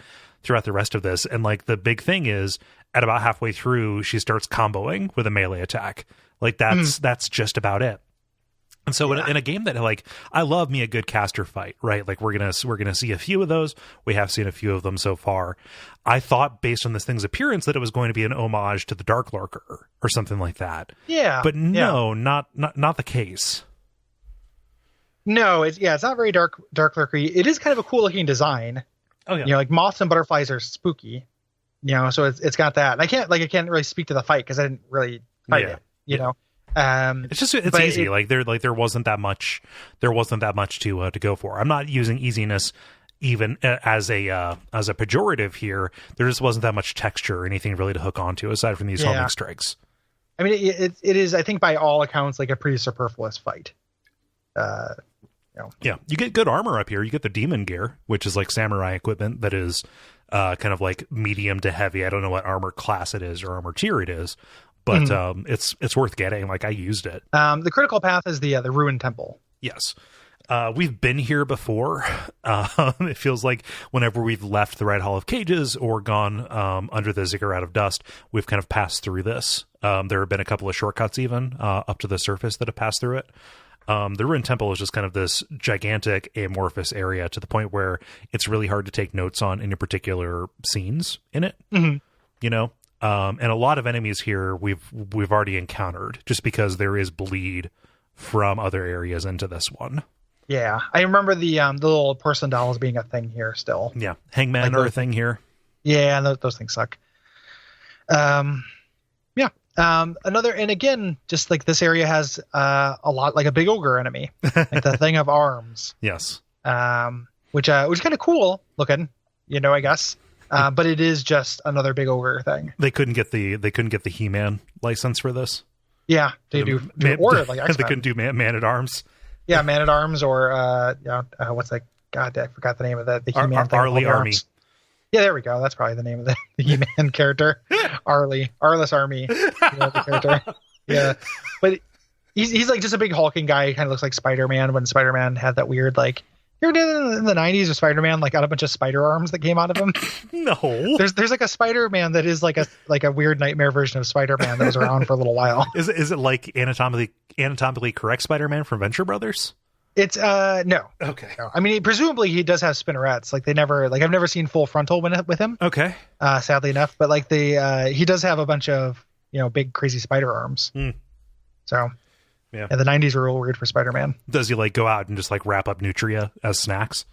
throughout the rest of this. And like, the big thing is, at about halfway through, she starts comboing with a melee attack. Like, that's just about it. And so in a game that, like, I love me a good caster fight, right? Like, we're gonna see a few of those. We have seen a few of them so far. I thought, based on this thing's appearance, that it was going to be an homage to the Dark Lurker or something like that. Yeah, but no, not the case. No, it's not very dark lurkery. It is kind of a cool looking design. Oh yeah, you know, like moths and butterflies are spooky. You know, so it's got that. And I can't really speak to the fight because I didn't really fight it. You know. It's easy. There wasn't that much to go for. I'm not using easiness even as a pejorative here. There just wasn't that much texture or anything really to hook onto aside from these homing strikes. I mean, it is, I think, by all accounts, like a pretty superfluous fight. Yeah, you get good armor up here. You get the demon gear, which is like samurai equipment that is kind of like medium to heavy. I don't know what armor class it is or armor tier it is. But it's worth getting. Like, I used it. The critical path is the ruined temple. Yes. We've been here before. It feels like whenever we've left the Red Hall of Cages or gone under the Ziggurat of Dust, we've kind of passed through this. There have been a couple of shortcuts even up to the surface that have passed through it. The ruined temple is just kind of this gigantic amorphous area to the point where it's really hard to take notes on any particular scenes in it. Mm-hmm. You know? And a lot of enemies here we've already encountered just because there is bleed from other areas into this one. Yeah, I remember the little porcelain dolls being a thing here still. Yeah, hangmen are a thing here. Yeah, and those things suck. Another, and again, just like this area has a lot, like a big ogre enemy, like the thing of arms. Yes. Which kind of cool looking, you know, I guess. But it is just another big ogre thing. They couldn't get the He-Man license for this. Yeah, they do. They couldn't do Man at Arms. Yeah, Man at Arms or what's that? God, I forgot the name of that. The He-Man thing. Arlie Army. Yeah, there we go. That's probably the name of the He-Man character. Arliss Army. You know, the character. Yeah, but he's like just a big hulking guy. He kind of looks like Spider-Man when Spider-Man had that weird like. You ever did in the 90s with Spider-Man, like, got a bunch of spider arms that came out of him? No. There's like a Spider-Man that is like a weird nightmare version of Spider-Man that was around for a little while. Is it like anatomically correct Spider-Man from Venture Brothers? It's no. Okay. No. I mean, presumably he does have spinnerets. Like I've never seen full frontal with him. Okay. Sadly enough, but like he does have a bunch of, you know, big crazy spider arms. So. Yeah, the 90s were real weird for Spider-Man. Does he like go out and just like wrap up Nutria as snacks?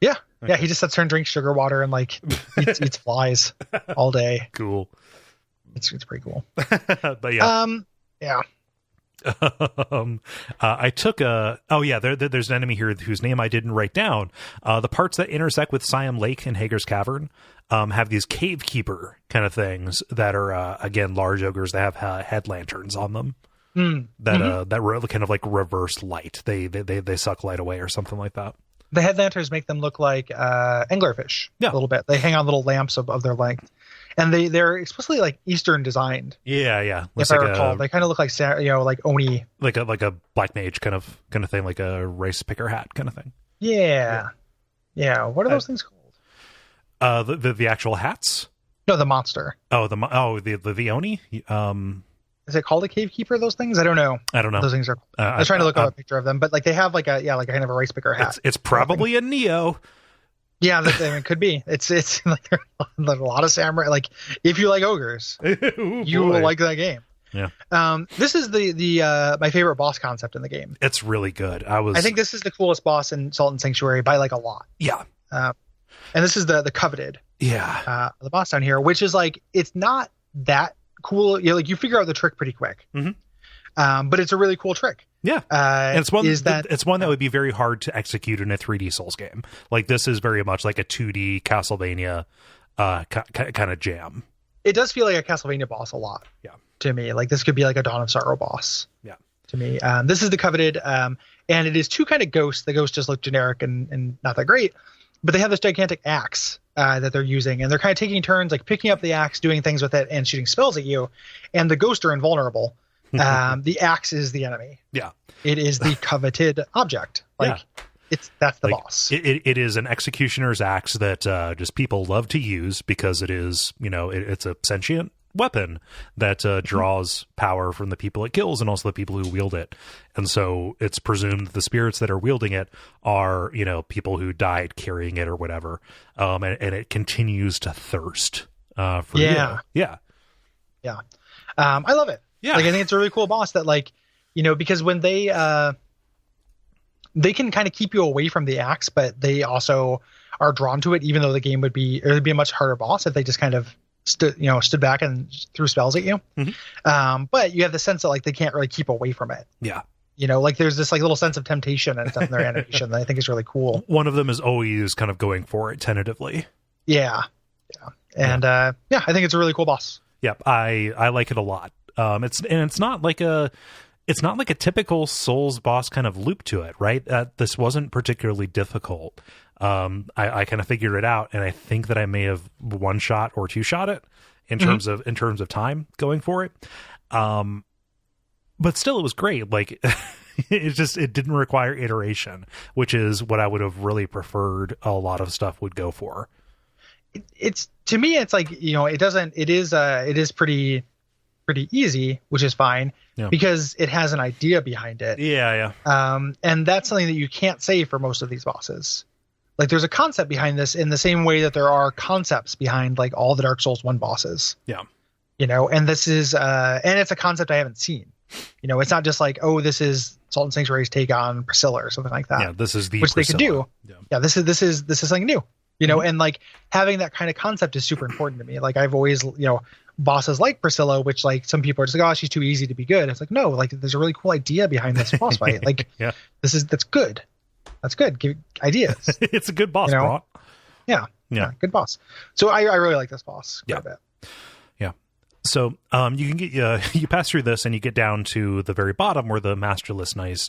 Yeah. Okay. Yeah, he just sits there and drinks sugar water and like eats flies all day. Cool. It's pretty cool. But yeah. Yeah. I took there's an enemy here whose name I didn't write down. The parts that intersect with Siam Lake and Hager's Cavern have these cave keeper kind of things that are again large ogres that have head lanterns on them. That kind of like reverse light. They suck light away or something like that. The head lanterns make them look like anglerfish a little bit. They hang on little lamps of their length, and they're explicitly like Eastern designed. Yeah. If I recall, they kind of look like like Oni, like a black mage kind of thing, like a rice picker hat kind of thing. Yeah. What are those things called? The actual hats. No, the monster. Oh, the Oni. is it called a cave keeper? Those things? I don't know. Those things are. I was trying to look up a picture of them, but like they have like a kind of a rice picker hat. It's probably a Neo. Yeah, it could be. It's like there's a lot of samurai. Like if you like ogres, you will like that game. Yeah. This is the my favorite boss concept in the game. It's really good. I think this is the coolest boss in Salt and Sanctuary by like a lot. Yeah. And this is the coveted. Yeah. The boss down here, which is like it's not that cool. Like you figure out the trick pretty quick. Mm-hmm. But it's a really cool trick. Yeah, and it's one that would be very hard to execute in a 3D Souls game. Like this is very much like a 2D Castlevania kind of jam. It does feel like a Castlevania boss a lot. Yeah, to me, like this could be like a Dawn of Sorrow boss. Yeah, to me, this is the coveted, and it is two kind of ghosts. The ghosts just look generic and not that great, but they have this gigantic axe that they're using, and they're kind of taking turns, like picking up the axe, doing things with it, and shooting spells at you. And the ghosts are invulnerable. The axe is the enemy. Yeah, it is the coveted object. Like that's the boss. It is an executioner's axe that just people love to use because it is, it's a sentient weapon that draws power from the people it kills and also the people who wield it. And so it's presumed that the spirits that are wielding it are, people who died carrying it or whatever. And it continues to thirst for you. Yeah. I love it. Yeah. Like I think it's a really cool boss that because when they can kind of keep you away from the axe, but they also are drawn to it, even though it would be a much harder boss if they just kind of stood back and threw spells at you. Mm-hmm. But you have the sense that like they can't really keep away from it. Yeah. Like there's this like little sense of temptation and stuff in their animation that I think is really cool. One of them is always kind of going for it tentatively. Yeah. And I think it's a really cool boss. Yep. I like it a lot. It's not like a typical Souls boss kind of loop to it, right? This wasn't particularly difficult. I kind of figured it out, and I think that I may have one shot or two shot it in terms of time going for it. But still, it was great. Like it didn't require iteration, which is what I would have really preferred. A lot of stuff would go for. It's to me, it's like it is pretty easy, which is fine because it has an idea behind it. Yeah. And that's something that you can't say for most of these bosses. Like there's a concept behind this in the same way that there are concepts behind like all the Dark Souls 1 bosses. Yeah. And this is and it's a concept I haven't seen. It's not just like, oh, this is Salt and Sanctuary's take on Priscilla or something like that. Yeah, this is which Priscilla. They could do. Yeah, this is something new. And like having that kind of concept is super important to me. Like I've always, bosses like Priscilla, which like some people are just like, oh, she's too easy to be good. It's like, no, like there's a really cool idea behind this boss fight. Like that's good. That's good. Give ideas. It's a good boss, bro. Yeah. Good boss. So I really like this boss quite a bit. Yeah. So you can get you pass through this and you get down to the very bottom where the Masterless Knight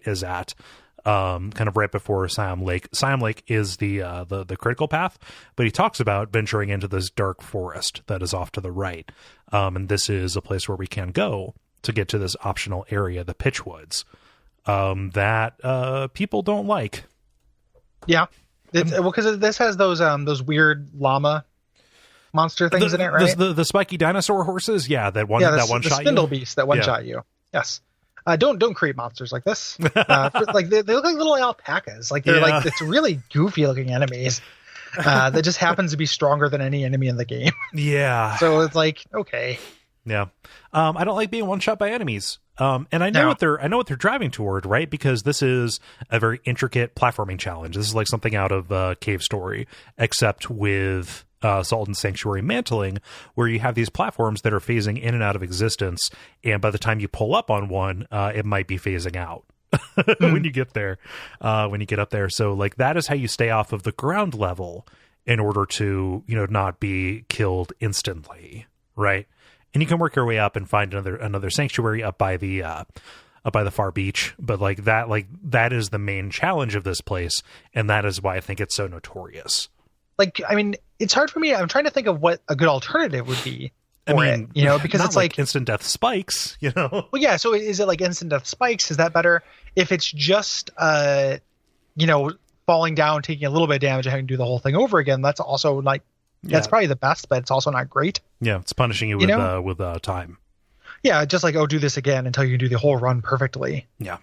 is at. Kind of right before Siam Lake. Siam Lake is the critical path, but he talks about venturing into this dark forest that is off to the right. And this is a place where we can go to get to this optional area, the Pitchwoods, that people don't like. Yeah, because this has those weird llama monster things in it, right? The spiky dinosaur horses, that one shot you. The spindle beast that one shot you. Yes. Don't create monsters like this. Like they look like little alpacas. Like they're like it's really goofy looking enemies that just happens to be stronger than any enemy in the game. Yeah. So it's like okay. Yeah. I don't like being one shot by enemies. And I know what they're driving toward, right? Because this is a very intricate platforming challenge. This is like something out of Cave Story, except with Salt and Sanctuary mantling, where you have these platforms that are phasing in and out of existence, and by the time you pull up on one, it might be phasing out when you get there, when you get up there. So like that is how you stay off of the ground level in order to not be killed instantly, right? And you can work your way up and find another sanctuary up by the far beach, but that is the main challenge of this place, and that is why I think it's so notorious. Like, I mean, it's hard for me. I'm trying to think of what a good alternative would be for it, because it's like instant death spikes, Well, yeah. So is it like instant death spikes? Is that better? If it's just, falling down, taking a little bit of damage and having to do the whole thing over again, that's also like That's probably the best, but it's also not great. Yeah, it's punishing you with time. Yeah, just like, do this again until you do the whole run perfectly. Yeah.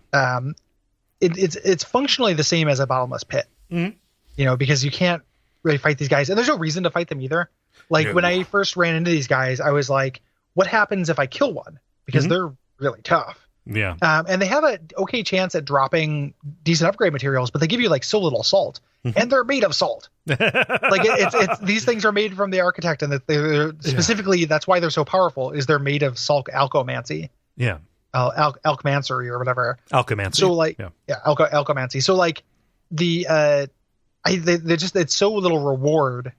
It's functionally the same as a bottomless pit. Mm-hmm. Because you can't really fight these guys, and there's no reason to fight them either. Like when I first ran into these guys, I was like, what happens if I kill one? Because they're really tough. Yeah. And they have an okay chance at dropping decent upgrade materials, but they give you like so little salt, and they're made of salt. Like it's these things are made from the architect, and that they're specifically that's why they're so powerful. Is they're made of salt alchomancy. Yeah. Alchmancery or whatever. Alchomancy. So like alchomancy. So like they just it's so little reward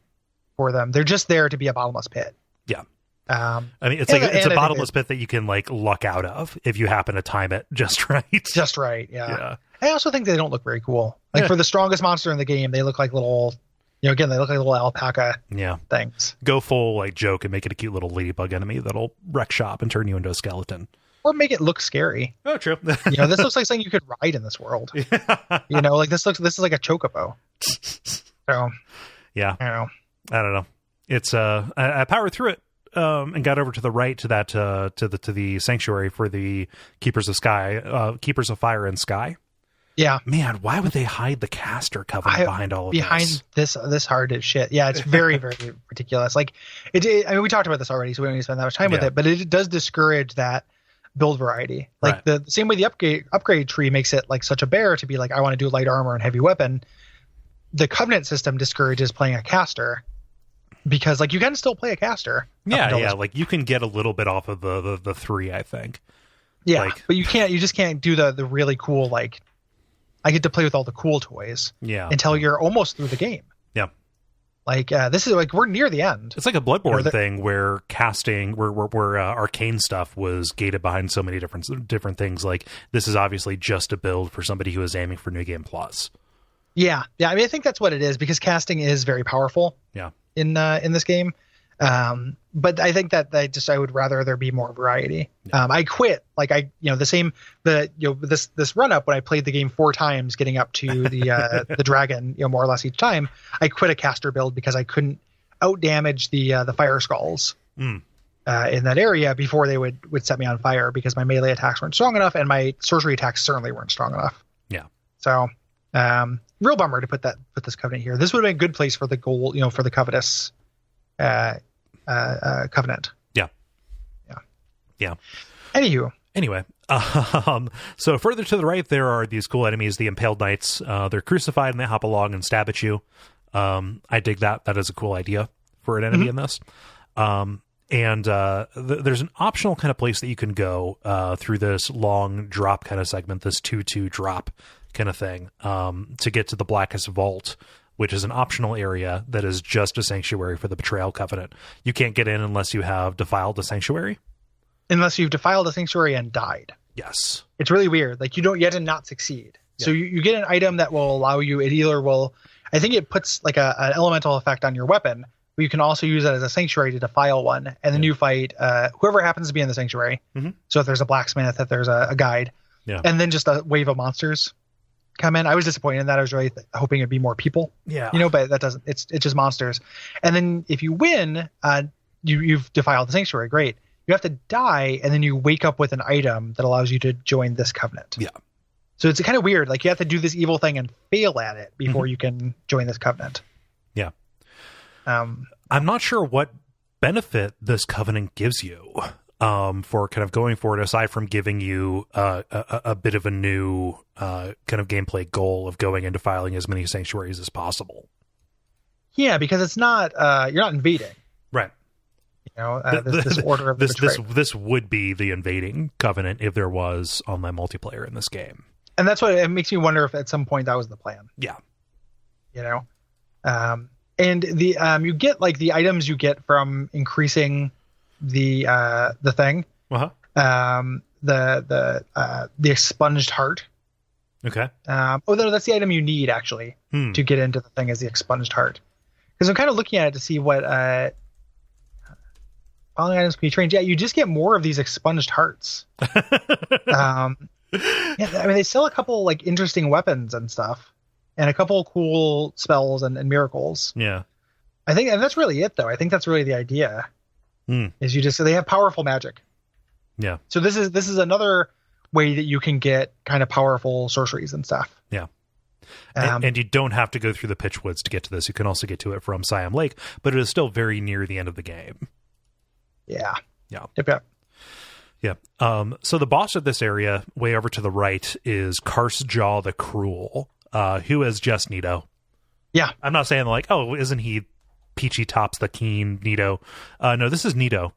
for them. They're just there to be a bottomless pit. Yeah. I mean, it's a bottomless pit that you can like luck out of if you happen to time it just right. Just right, yeah. I also think they don't look very cool. Like for the strongest monster in the game, they look like little, again, they look like little alpaca things. Go full like joke and make it a cute little ladybug enemy that'll wreck shop and turn you into a skeleton. Or make it look scary. Oh, true. This looks like something you could ride in this world. Like this is like a chocobo. So, yeah. I don't know. It's I powered through it. And got over to the right to that to the sanctuary for the Keepers of Fire and Sky. Yeah, man, why would they hide the caster covenant behind all of this hard as shit? Yeah, it's very very ridiculous. Like I mean, we talked about this already, so we don't need to spend that much time with it. But it does discourage that build variety. Like the same way the upgrade tree makes it like such a bear to be like, I want to do light armor and heavy weapon. The covenant system discourages playing a caster. Because like you can still play a caster. Yeah. Like you can get a little bit off of the 3, I think. Yeah, but you just can't do the really cool, like I get to play with all the cool toys. Yeah. Until you're almost through the game. Yeah. Like this is like we're near the end. It's like a Bloodborne thing where casting where arcane stuff was gated behind so many different things. Like this is obviously just a build for somebody who is aiming for New Game Plus. Yeah. I mean I think that's what it is because casting is very powerful. Yeah. In this game, but I think that I would rather there be more variety. Yeah. I quit like this run up when I played the game 4 times, getting up to the the dragon, more or less each time. I quit a caster build because I couldn't out damage the fire skulls in that area before they would set me on fire because my melee attacks weren't strong enough and my sorcery attacks certainly weren't strong enough. Yeah. So. Real bummer to put this covenant here. This would have been a good place for the goal, for the covetous covenant. Yeah. Anyway, so further to the right, there are these cool enemies, the Impaled Knights. They're crucified and they hop along and stab at you. I dig that. That is a cool idea for an enemy in this. There's an optional kind of place that you can go through this long drop kind of segment, this 2-2 drop kind of thing, to get to the Blackest Vault, which is an optional area that is just a sanctuary for the Betrayal Covenant. You can't get in unless you have defiled the sanctuary. Unless you've defiled the sanctuary and died. Yes. It's really weird. Like you don't yet and not succeed. Yeah. So you get an item that will allow you, it either will, I think it puts like an elemental effect on your weapon, but you can also use it as a sanctuary to defile one. And then you fight whoever happens to be in the sanctuary. Mm-hmm. So if there's a blacksmith, if there's a guide, and then just a wave of monsters come in. I was disappointed in that. I was really hoping it'd be more people. Yeah. But that doesn't. It's just monsters. And then if you win, you've defiled the sanctuary. Great. You have to die, and then you wake up with an item that allows you to join this covenant. Yeah. So it's kind of weird. Like you have to do this evil thing and fail at it before you can join this covenant. Yeah. I'm not sure what benefit this covenant gives you for kind of going forward, aside from giving you a bit of a new kind of gameplay goal of going and defiling as many sanctuaries as possible. Yeah, because it's not you're not invading, right? This order of this would be the invading covenant if there was online multiplayer in this game, and that's what it makes me wonder if at some point that was the plan. Yeah, and the you get like the items you get from increasing the thing. The expunged heart. Okay. No, that's the item you need actually to get into the thing is the expunged heart. Because I'm kind of looking at it to see what following items can be trained. Yeah, you just get more of these expunged hearts. I mean they sell a couple like interesting weapons and stuff, and a couple cool spells and miracles. Yeah. I think, and that's really it, though. I think that's really the idea. Is they have powerful magic. Yeah. So this is another way that you can get kind of powerful sorceries and stuff. Yeah. And you don't have to go through the pitch woods to get to this. You can also get to it from Siam Lake, but it is still very near the end of the game. Yeah. Yeah. Yep. Yeah. So the boss of this area, way over to the right, is Karstjaw the Cruel, who is just Nito. Yeah. I'm not saying like, oh, isn't he Peachy Tops the Keen Nito? No, this is Nito.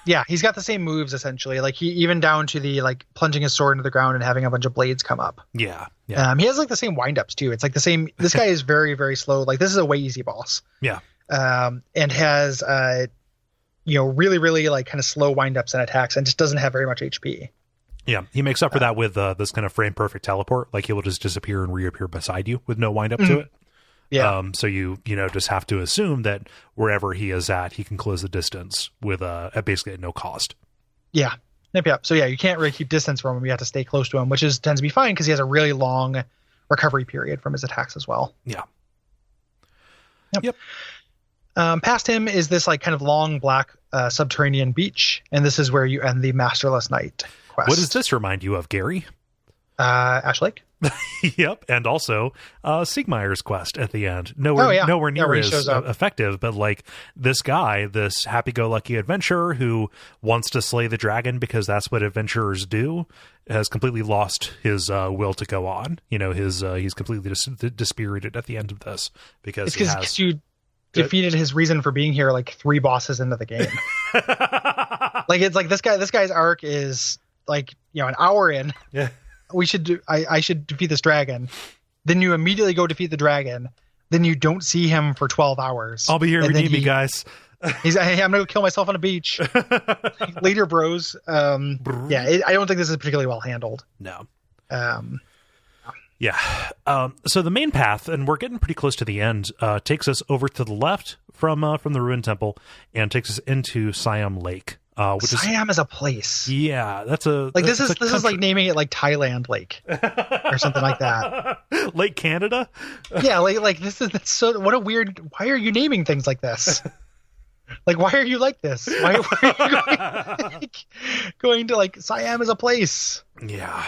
Yeah, he's got the same moves essentially. Like he even down to the like plunging his sword into the ground and having a bunch of blades come up. Yeah. He has like the same windups too. It's like the same. This guy is very, very slow. Like this is a way easy boss. Yeah. And has really, really like kind of slow windups and attacks, and just doesn't have very much HP. Yeah, he makes up for that with this kind of frame perfect teleport. Like he will just disappear and reappear beside you with no windup to it. Yeah. So you just have to assume that wherever he is at, he can close the distance with at basically at no cost. Yeah. Yep. So yeah, you can't really keep distance from him. You have to stay close to him, which tends to be fine because he has a really long recovery period from his attacks as well. Yeah. Yep. Past him is this like kind of long black subterranean beach, and this is where you end the Masterless Knight quest. What does this remind you of, Gary? Ash Lake. Yep, and also Siegmeyer's quest at the end. Nowhere near as effective, but like this guy, this happy-go-lucky adventurer who wants to slay the dragon because that's what adventurers do, has completely lost his will to go on. He's completely dispirited at the end of this because you defeated his reason for being here like 3 bosses into the game. Like it's like this guy's arc is like an hour in. Yeah. I should defeat this dragon. Then you immediately go defeat the dragon. Then you don't see him for 12 hours. I'll be here if you need me, guys. He's hey, I'm gonna go kill myself on a beach. Later, bros. I don't think this is particularly well handled. No. Yeah. So the main path, and we're getting pretty close to the end, takes us over to the left from the ruined temple and takes us into Siam Lake. Siam is a place. Yeah, this is like naming it like Thailand Lake or something like that. Lake Canada. Yeah, like that's so. What a weird. Why are you naming things like this? Like, why are you like this? Why are you going to like Siam is a place? Yeah.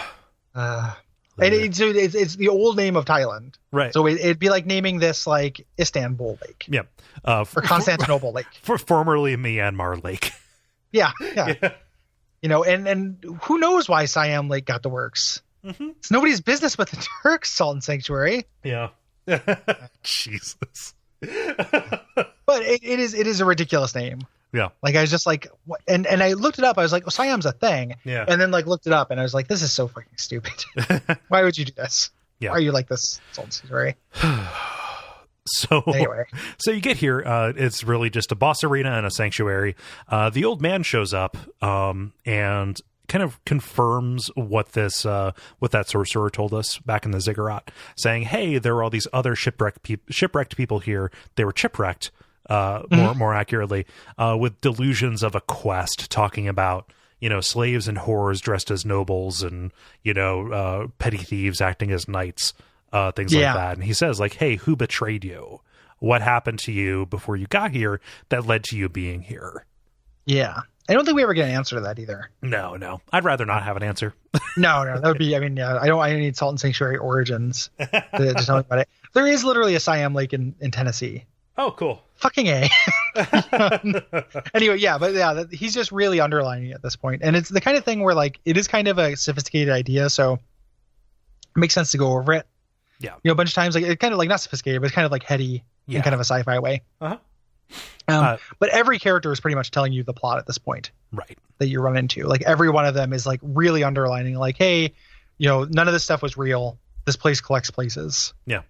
And it's the old name of Thailand, right? So it'd be like naming this like Istanbul Lake. Yeah. Or Constantinople Lake. Formerly Myanmar Lake. Yeah. And who knows why Siam Lake got the works? Mm-hmm. It's nobody's business but the Turks' Salt and Sanctuary. Yeah. Jesus. But it is a ridiculous name. Yeah. Like I was just like, and I looked it up. I was like, well, Siam's a thing. Yeah. And then like looked it up and I was like, this is so fucking stupid. Why would you do this? Yeah. Why are you like this, Salt and Sanctuary? So anyway, so you get here. It's really just a boss arena and a sanctuary. The old man shows up and kind of confirms what that sorcerer told us back in the ziggurat, saying, "Hey, there were all these other shipwrecked people here. They were chipwrecked, more accurately, with delusions of a quest, talking about." Slaves and whores dressed as nobles and, petty thieves acting as knights, things like that. And he says, like, hey, who betrayed you? What happened to you before you got here that led to you being here? Yeah. I don't think we ever get an answer to that either. No. I'd rather not have an answer. No. That would be, I need Salt and Sanctuary origins to tell me about it. There is literally a Siam Lake in Tennessee. Oh, cool. Fucking A. Anyway, he's just really underlining it at this point. And it's the kind of thing where like, it is kind of a sophisticated idea. So it makes sense to go over it. Yeah. A bunch of times, like it's kind of like not sophisticated, but it's kind of like heady in kind of a sci-fi way. Uh-huh. But every character is pretty much telling you the plot at this point. Right. That you run into. Like every one of them is like really underlining like, hey, none of this stuff was real. This place collects places. Yeah.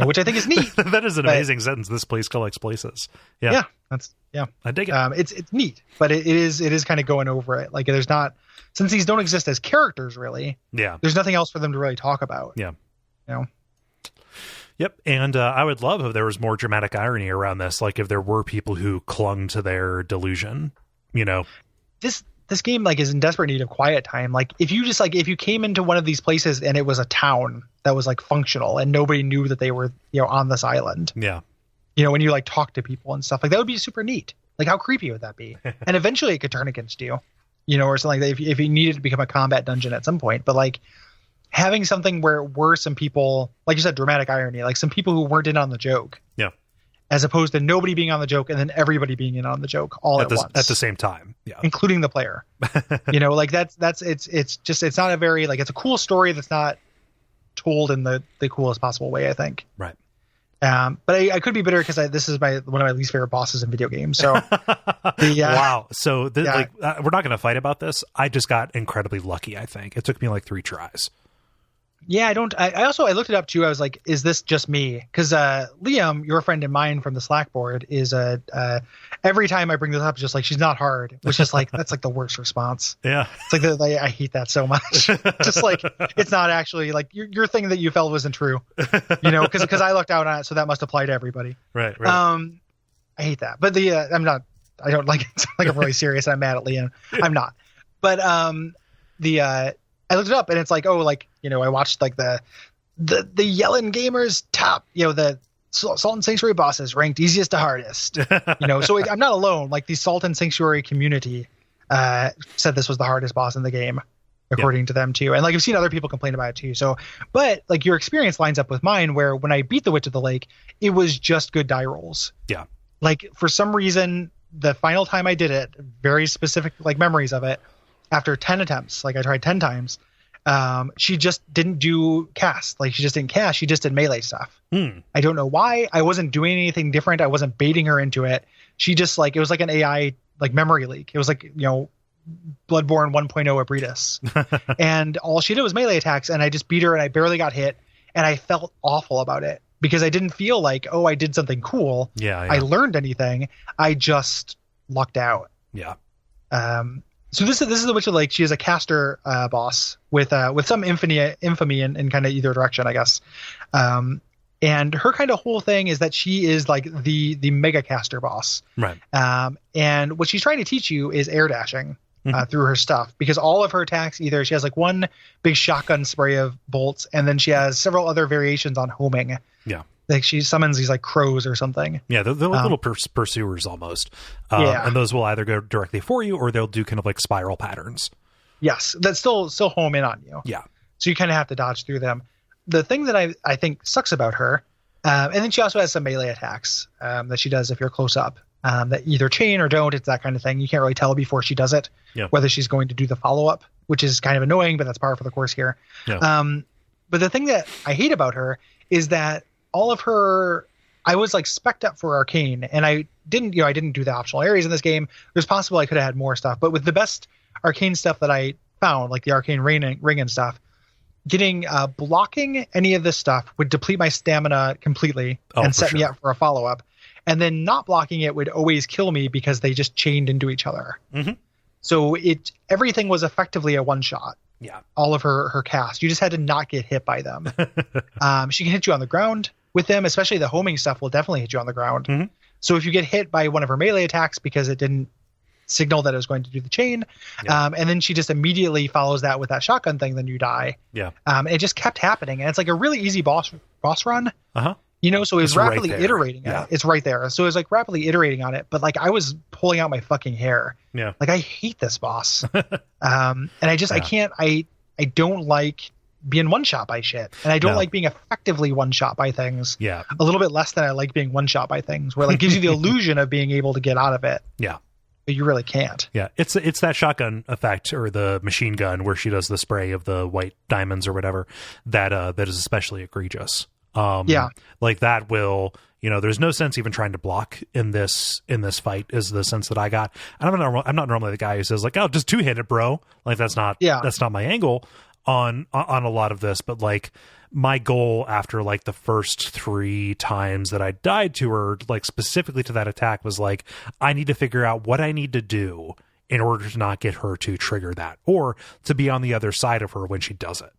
Which I think is neat. That is an amazing sentence. This place collects places. Yeah. I dig it. It's neat, but it is kind of going over it. Like there's not, since these don't exist as characters really. Yeah. There's nothing else for them to really talk about. Yeah. Yep. And I would love if there was more dramatic irony around this. Like if there were people who clung to their delusion, This game like is in desperate need of quiet time. Like if you came into one of these places and it was a town that was like functional and nobody knew that they were, on this island. Yeah. You know, when you like talk to people and stuff, like that would be super neat. Like how creepy would that be? And eventually it could turn against you, you know, or something like that if you needed to become a combat dungeon at some point. But like having something where it were some people, like you said, dramatic irony, like some people who weren't in on the joke. Yeah. As opposed to nobody being on the joke and then everybody being in on the joke all at once. At the same time. Yeah. Including the player. You know, like it's not a very, like, it's a cool story that's not told in the coolest possible way, I think. Right. But I could be bitter because this is one of my least favorite bosses in video games. So wow. So we're not going to fight about this. I just got incredibly lucky. I think it took me like 3 tries. Yeah, I also looked it up too. I was like, is this just me? Because Liam, your friend and mine from the Slack board, is every time I bring this up, just like, she's not hard, which is like, that's like the worst response. Yeah. It's like, I hate that so much. Just like, it's not actually like your thing that you felt wasn't true, you know, because I looked out on it. So that must apply to everybody. Right. I hate that. But I don't like it. Like I'm really serious. I'm mad at Liam. I'm not. But I looked it up and it's like, oh, like, you know, I watched like the Yellen Gamers top, you know, the Salt and Sanctuary bosses ranked easiest to hardest, you know, so I'm not alone. Like the Salt and Sanctuary community said this was the hardest boss in the game, according to them too. And like I've seen other people complain about it too. So, but like your experience lines up with mine, where when I beat the Witch of the Lake, it was just good die rolls. Yeah. Like for some reason, the final time I did it, very specific like memories of it, after 10 attempts, like I tried 10 times, she just didn't do cast. Like she just didn't cast. She just did melee stuff. I don't know why. I wasn't doing anything different. I wasn't baiting her into it. She just like, it was like an AI like memory leak. It was like, you know, Bloodborne 1.0 Abritus. And all she did was melee attacks, and I just beat her and I barely got hit, and I felt awful about it because I didn't feel like, oh, I did something cool. Yeah. I learned anything. I just lucked out. Yeah. So this is the Witch of the Lake. She is a caster boss with some infamy in kind of either direction, I guess. And her kind of whole thing is that she is like the mega caster boss. Right. And what she's trying to teach you is air dashing through her stuff, because all of her attacks, either she has like one big shotgun spray of bolts, and then she has several other variations on homing. Yeah. Like she summons these like crows or something. Yeah, they're like little pursuers almost. And those will either go directly for you, or they'll do kind of like spiral patterns. Yes, that's still home in on you. Yeah. So you kind of have to dodge through them. The thing that I think sucks about her, and then she also has some melee attacks that she does if you're close up, that either chain or don't. It's that kind of thing. You can't really tell before she does it whether she's going to do the follow-up, which is kind of annoying, but that's par for the course here. Yeah. But the thing that I hate about her is that all of her, I was like spec'd up for arcane, and I didn't do the optional areas in this game. There's possible I could have had more stuff, but with the best arcane stuff that I found, like the arcane ring and stuff, getting blocking any of this stuff would deplete my stamina completely and set me up for a follow-up. And then not blocking it would always kill me because they just chained into each other. Mm-hmm. So everything was effectively a one-shot. Yeah. All of her cast. You just had to not get hit by them. She can hit you on the ground with them, especially the homing stuff will definitely hit you on the ground. Mm-hmm. So if you get hit by one of her melee attacks because it didn't signal that it was going to do the chain, and then she just immediately follows that with that shotgun thing, then you die. Yeah. It just kept happening, and it's like a really easy boss run. Uh-huh. You know, so it was rapidly iterating on it. It's right there. So it was like rapidly iterating on it, but like I was pulling out my fucking hair. Yeah. Like I hate this boss. And I can't, I don't like being one shot by shit. And I don't like being effectively one shot by things. Yeah. A little bit less than I like being one shot by things, where it like gives you the illusion of being able to get out of it. Yeah. But you really can't. Yeah. It's that shotgun effect, or the machine gun where she does the spray of the white diamonds or whatever, that is especially egregious. Like that will, there's no sense even trying to block in this fight, is the sense that I got. And I'm not normally the guy who says like, oh, just two-handed, bro. Like that's not my angle on a lot of this. But like my goal after like the first 3 times that I died to her, like specifically to that attack, was like, I need to figure out what I need to do in order to not get her to trigger that, or to be on the other side of her when she does it.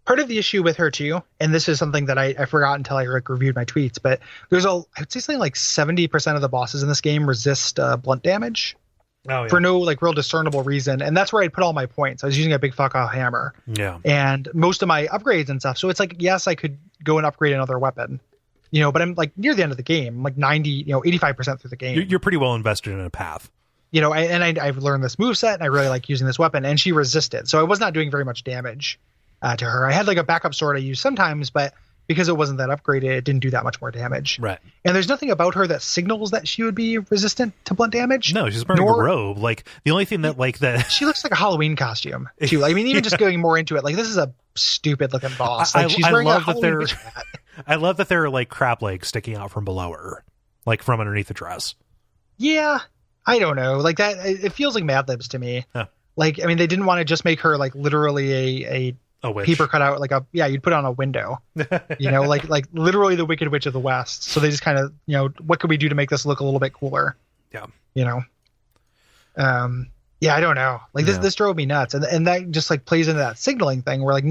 Part of the issue with her too, and this is something that I forgot until I reviewed my tweets, but there's I would say something like 70% of the bosses in this game resist blunt damage for no like real discernible reason. And that's where I'd put all my points. I was using a big fuck off hammer. Yeah. And most of my upgrades and stuff. So it's like, yes, I could go and upgrade another weapon, but I'm like near the end of the game. I'm like 85% through the game. You're pretty well invested in a path. I've learned this moveset, and I really like using this weapon, and she resisted. So I was not doing very much damage to her. I had like a backup sword I use sometimes, but because it wasn't that upgraded, it didn't do that much more damage. Right. And there's nothing about her that signals that she would be resistant to blunt damage. No, she's wearing a robe. Like, the only thing that, like, that... She looks like a Halloween costume, too. I mean, even just going more into it, like, this is a stupid-looking boss. Like, she's wearing a Halloween witch hat. I love that there are, like, crab legs sticking out from below her. Like, from underneath the dress. Yeah. I don't know. Like, that, it feels like Mad Libs to me. Huh. Like, I mean, they didn't want to just make her, like, literally a witch. Paper cutout, like you'd put on a window, like literally the Wicked Witch of the West. So they just kind of, what could we do to make this look a little bit cooler? Yeah. I don't know. Like this drove me nuts. And that just like plays into that signaling thing where like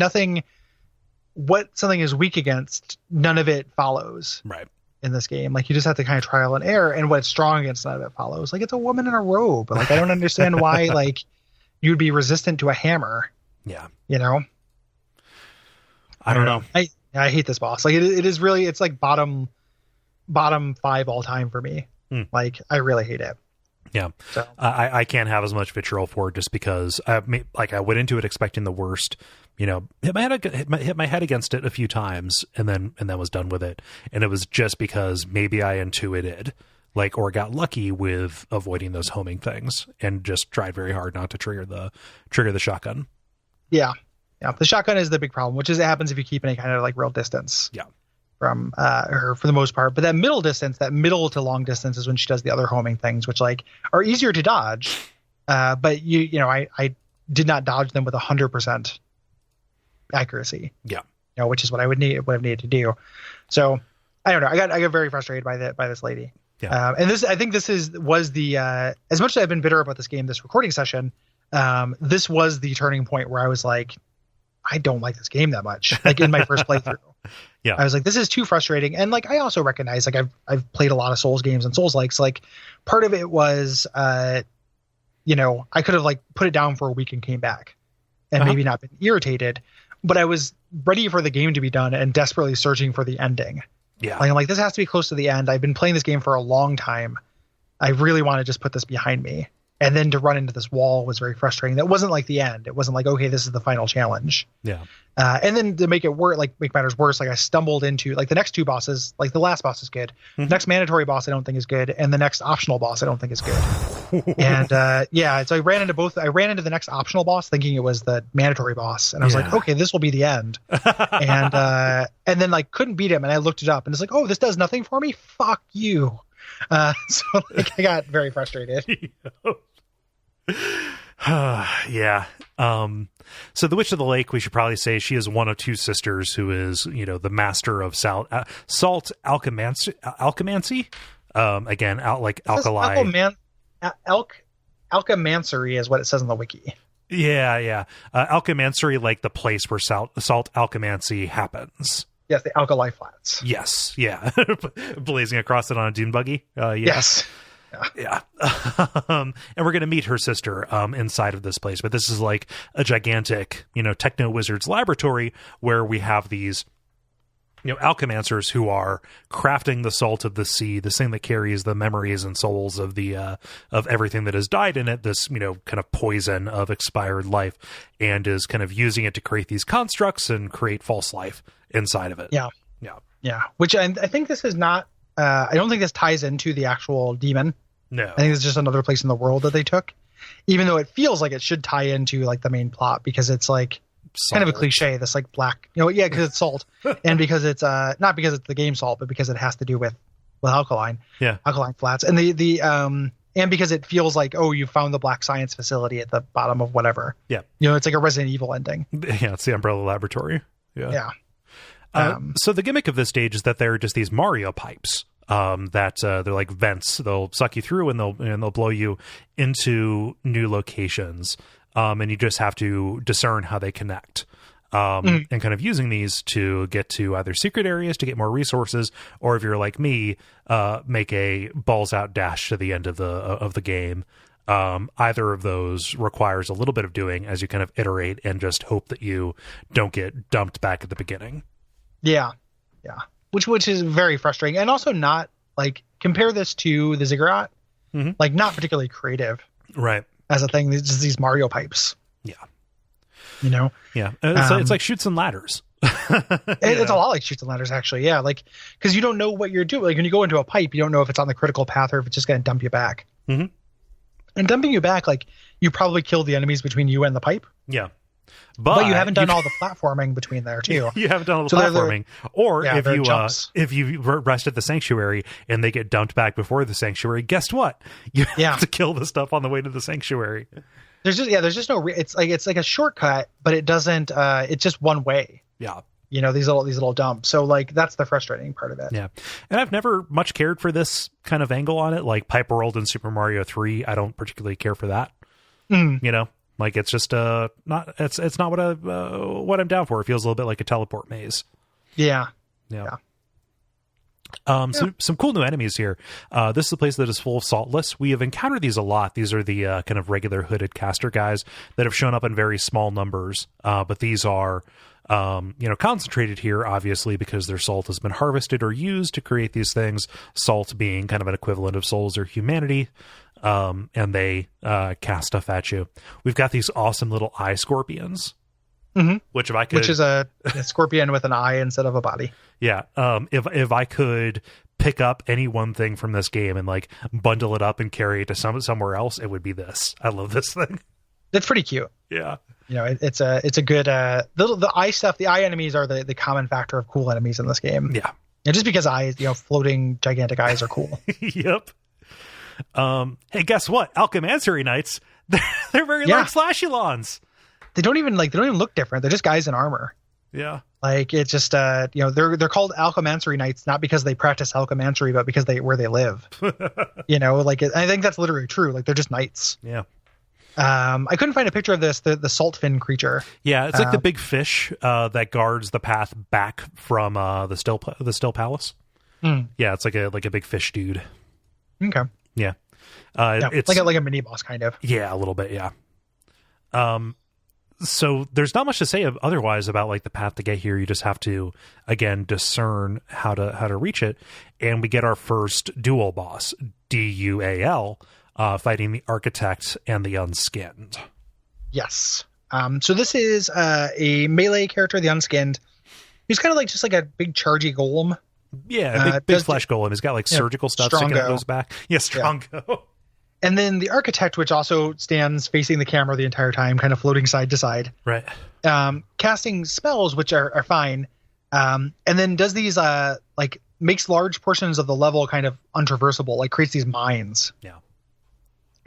what something is weak against, none of it follows. Right. In this game. Like you just have to kind of trial and error, and what it's strong against, none of it follows. Like it's a woman in a robe. Like I don't understand why like you'd be resistant to a hammer. Yeah. I don't know. I hate this boss. Like it is really, it's like bottom 5 all time for me. Like I really hate it. Yeah. So. I can't have as much vitriol for it just because I went into it expecting the worst, hit my head against it a few times and then was done with it. And it was just because maybe I intuited or got lucky with avoiding those homing things and just tried very hard not to trigger the shotgun. Yeah. Yeah, the shotgun is the big problem, which is it happens if you keep any kind of like real distance. Yeah. From her for the most part, but that middle distance, that middle to long distance, is when she does the other homing things, which like are easier to dodge. But I did not dodge them with 100% accuracy. Yeah. Which is what I've needed to do. So I don't know. I got very frustrated by this lady. Yeah. And I think this was the as much as I've been bitter about this game, this recording session, this was the turning point where I was like, I don't like this game that much. Like in my first playthrough. Yeah. I was like, this is too frustrating. And like, I also recognize, like I've played a lot of Souls games and Souls likes, like part of it was, I could have like put it down for a week and came back and maybe not been irritated, but I was ready for the game to be done and desperately searching for the ending. Yeah. Like, I'm like, this has to be close to the end. I've been playing this game for a long time. I really want to just put this behind me. And then to run into this wall was very frustrating. That wasn't like the end. It wasn't like, okay, this is the final challenge. Yeah. And then to make matters worse, like I stumbled into like the next 2 bosses, like the last boss is good. The next mandatory boss I don't think is good. And the next optional boss I don't think is good. And so I ran into the next optional boss thinking it was the mandatory boss. And I was like, okay, this will be the end. And then like couldn't beat him. And I looked it up and it's like, oh, this does nothing for me. Fuck you. So like I got very frustrated. Yeah. So the Witch of the Lake, we should probably say she is one of 2 sisters who is, the master of salt alchemancy. Again, alkali. Alchemancery is what it says on the wiki. Yeah. Alchemancery, like the place where salt alchemancy happens. Yes, the alkali flats. Yes, yeah. Blazing across it on a dune buggy. Yeah. Yes. Yeah. And we're going to meet her sister inside of this place. But this is like a gigantic, techno wizard's laboratory where we have these, alchemancers who are crafting the salt of the sea, this thing that carries the memories and souls of the of everything that has died in it, this, kind of poison of expired life, and is kind of using it to create these constructs and create false life inside of it. Yeah. Which I think this is not. I don't think this ties into the actual demon. No. I think it's just another place in the world that they took, even though it feels like it should tie into like the main plot because it's like salt. Kind of a cliche. This like black, because it's salt, and because it's not because it's the game salt, but because it has to do with alkaline flats, and and because it feels like, oh, you found the black science facility at the bottom of whatever. Yeah. It's like a Resident Evil ending. Yeah, it's the Umbrella Laboratory. Yeah. So the gimmick of this stage is that there are just these Mario pipes that they're like vents. They'll suck you through and they'll blow you into new locations. And you just have to discern how they connect. And kind of using these to get to either secret areas to get more resources, or if you're like me, make a balls out dash to the end of the game. Either of those requires a little bit of doing as you kind of iterate and just hope that you don't get dumped back at the beginning. Yeah. which is very frustrating, and also not like compare this to the Ziggurat, like not particularly creative, right? As a thing, just these Mario pipes. Yeah, yeah. It's like Chutes and Ladders. It's a lot like Chutes and Ladders, actually. Yeah, like because you don't know what you're doing. Like when you go into a pipe, you don't know if it's on the critical path or if it's just going to dump you back. And dumping you back, like you probably kill the enemies between you and the pipe. Yeah. But you haven't done all the platforming between there too. You haven't done all the platforming. Or if you rest at the sanctuary and they get dumped back before the sanctuary, guess what? You have to kill the stuff on the way to the sanctuary. There's just no. It's like a shortcut, but it doesn't. It's just one way. Yeah. These little dumps. So like that's the frustrating part of it. Yeah. And I've never much cared for this kind of angle on it. Like Pipe World in Super Mario 3, I don't particularly care for that. Like it's just not it's not what I'm down for. It feels a little bit like a teleport maze. Yeah. Some cool new enemies here. This is a place that is full of saltless. We have encountered these a lot. These are the kind of regular hooded caster guys that have shown up in very small numbers. But these are concentrated here, obviously, because their salt has been harvested or used to create these things. Salt being kind of an equivalent of souls or humanity. And they cast stuff at you. We've got these awesome little eye scorpions. Which is a scorpion with an eye instead of a body. Yeah. If I could pick up any one thing from this game and like bundle it up and carry it to somewhere else, it would be this. I love this thing. It's pretty cute. Yeah. It's a good the eye stuff. The eye enemies are the common factor of cool enemies in this game. Yeah. And just because eyes, floating gigantic eyes are cool. Yep. Hey, guess what? Alchemanceri Knights, they're very like Slashulons. They don't even look different. They're just guys in armor. Yeah. Like it's just they're called Alchemanceri Knights not because they practice alchemanceri, but because where they live. I think that's literally true. Like they're just knights. Yeah. I couldn't find a picture of this, the salt fin creature. Yeah, it's like the big fish that guards the path back from the still palace. Yeah, it's like a big fish dude. Okay. Yeah. It's like a mini boss kind of. Yeah, a little bit, yeah. So there's not much to say otherwise about like the path to get here. You just have to again discern how to reach it, and we get our first dual boss, Dual, fighting the Architect and the Unskinned. Yes. So this is a melee character, the Unskinned. He's kind of like just like a big chargy golem. Yeah, big flesh golem. He's got like surgical stuff sticking out of his back. Yeah, Strongo. Yeah. And then the Architect, which also stands facing the camera the entire time, kind of floating side to side. Right. Casting spells, which are fine. And then does these, makes large portions of the level kind of untraversable, like creates these mines. Yeah.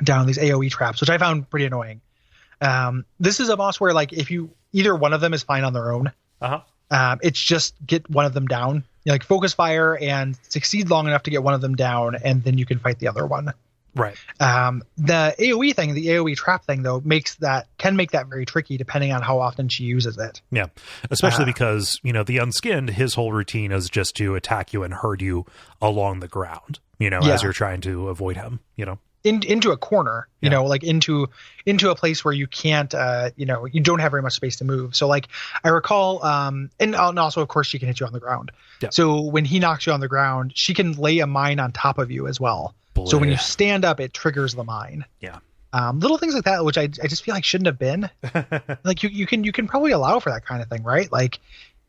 Down these AoE traps, which I found pretty annoying. This is a boss where, like, if either one of them is fine on their own. It's just get one of them down. Like, focus fire and succeed long enough to get one of them down, and then you can fight the other one. Right. The AoE thing, the AoE trap thing, though, can make that very tricky depending on how often she uses it. Yeah. Especially because, the Unskinned, his whole routine is just to attack you and herd you along the ground, as you're trying to avoid him, into a corner, like into a place where you can't, you don't have very much space to move. So like I recall, and also of course she can hit you on the ground. Yeah. So when he knocks you on the ground, she can lay a mine on top of you as well. So when you stand up, it triggers the mine. Yeah. Little things like that, which I just feel like shouldn't have been. Like you can probably allow for that kind of thing, right? Like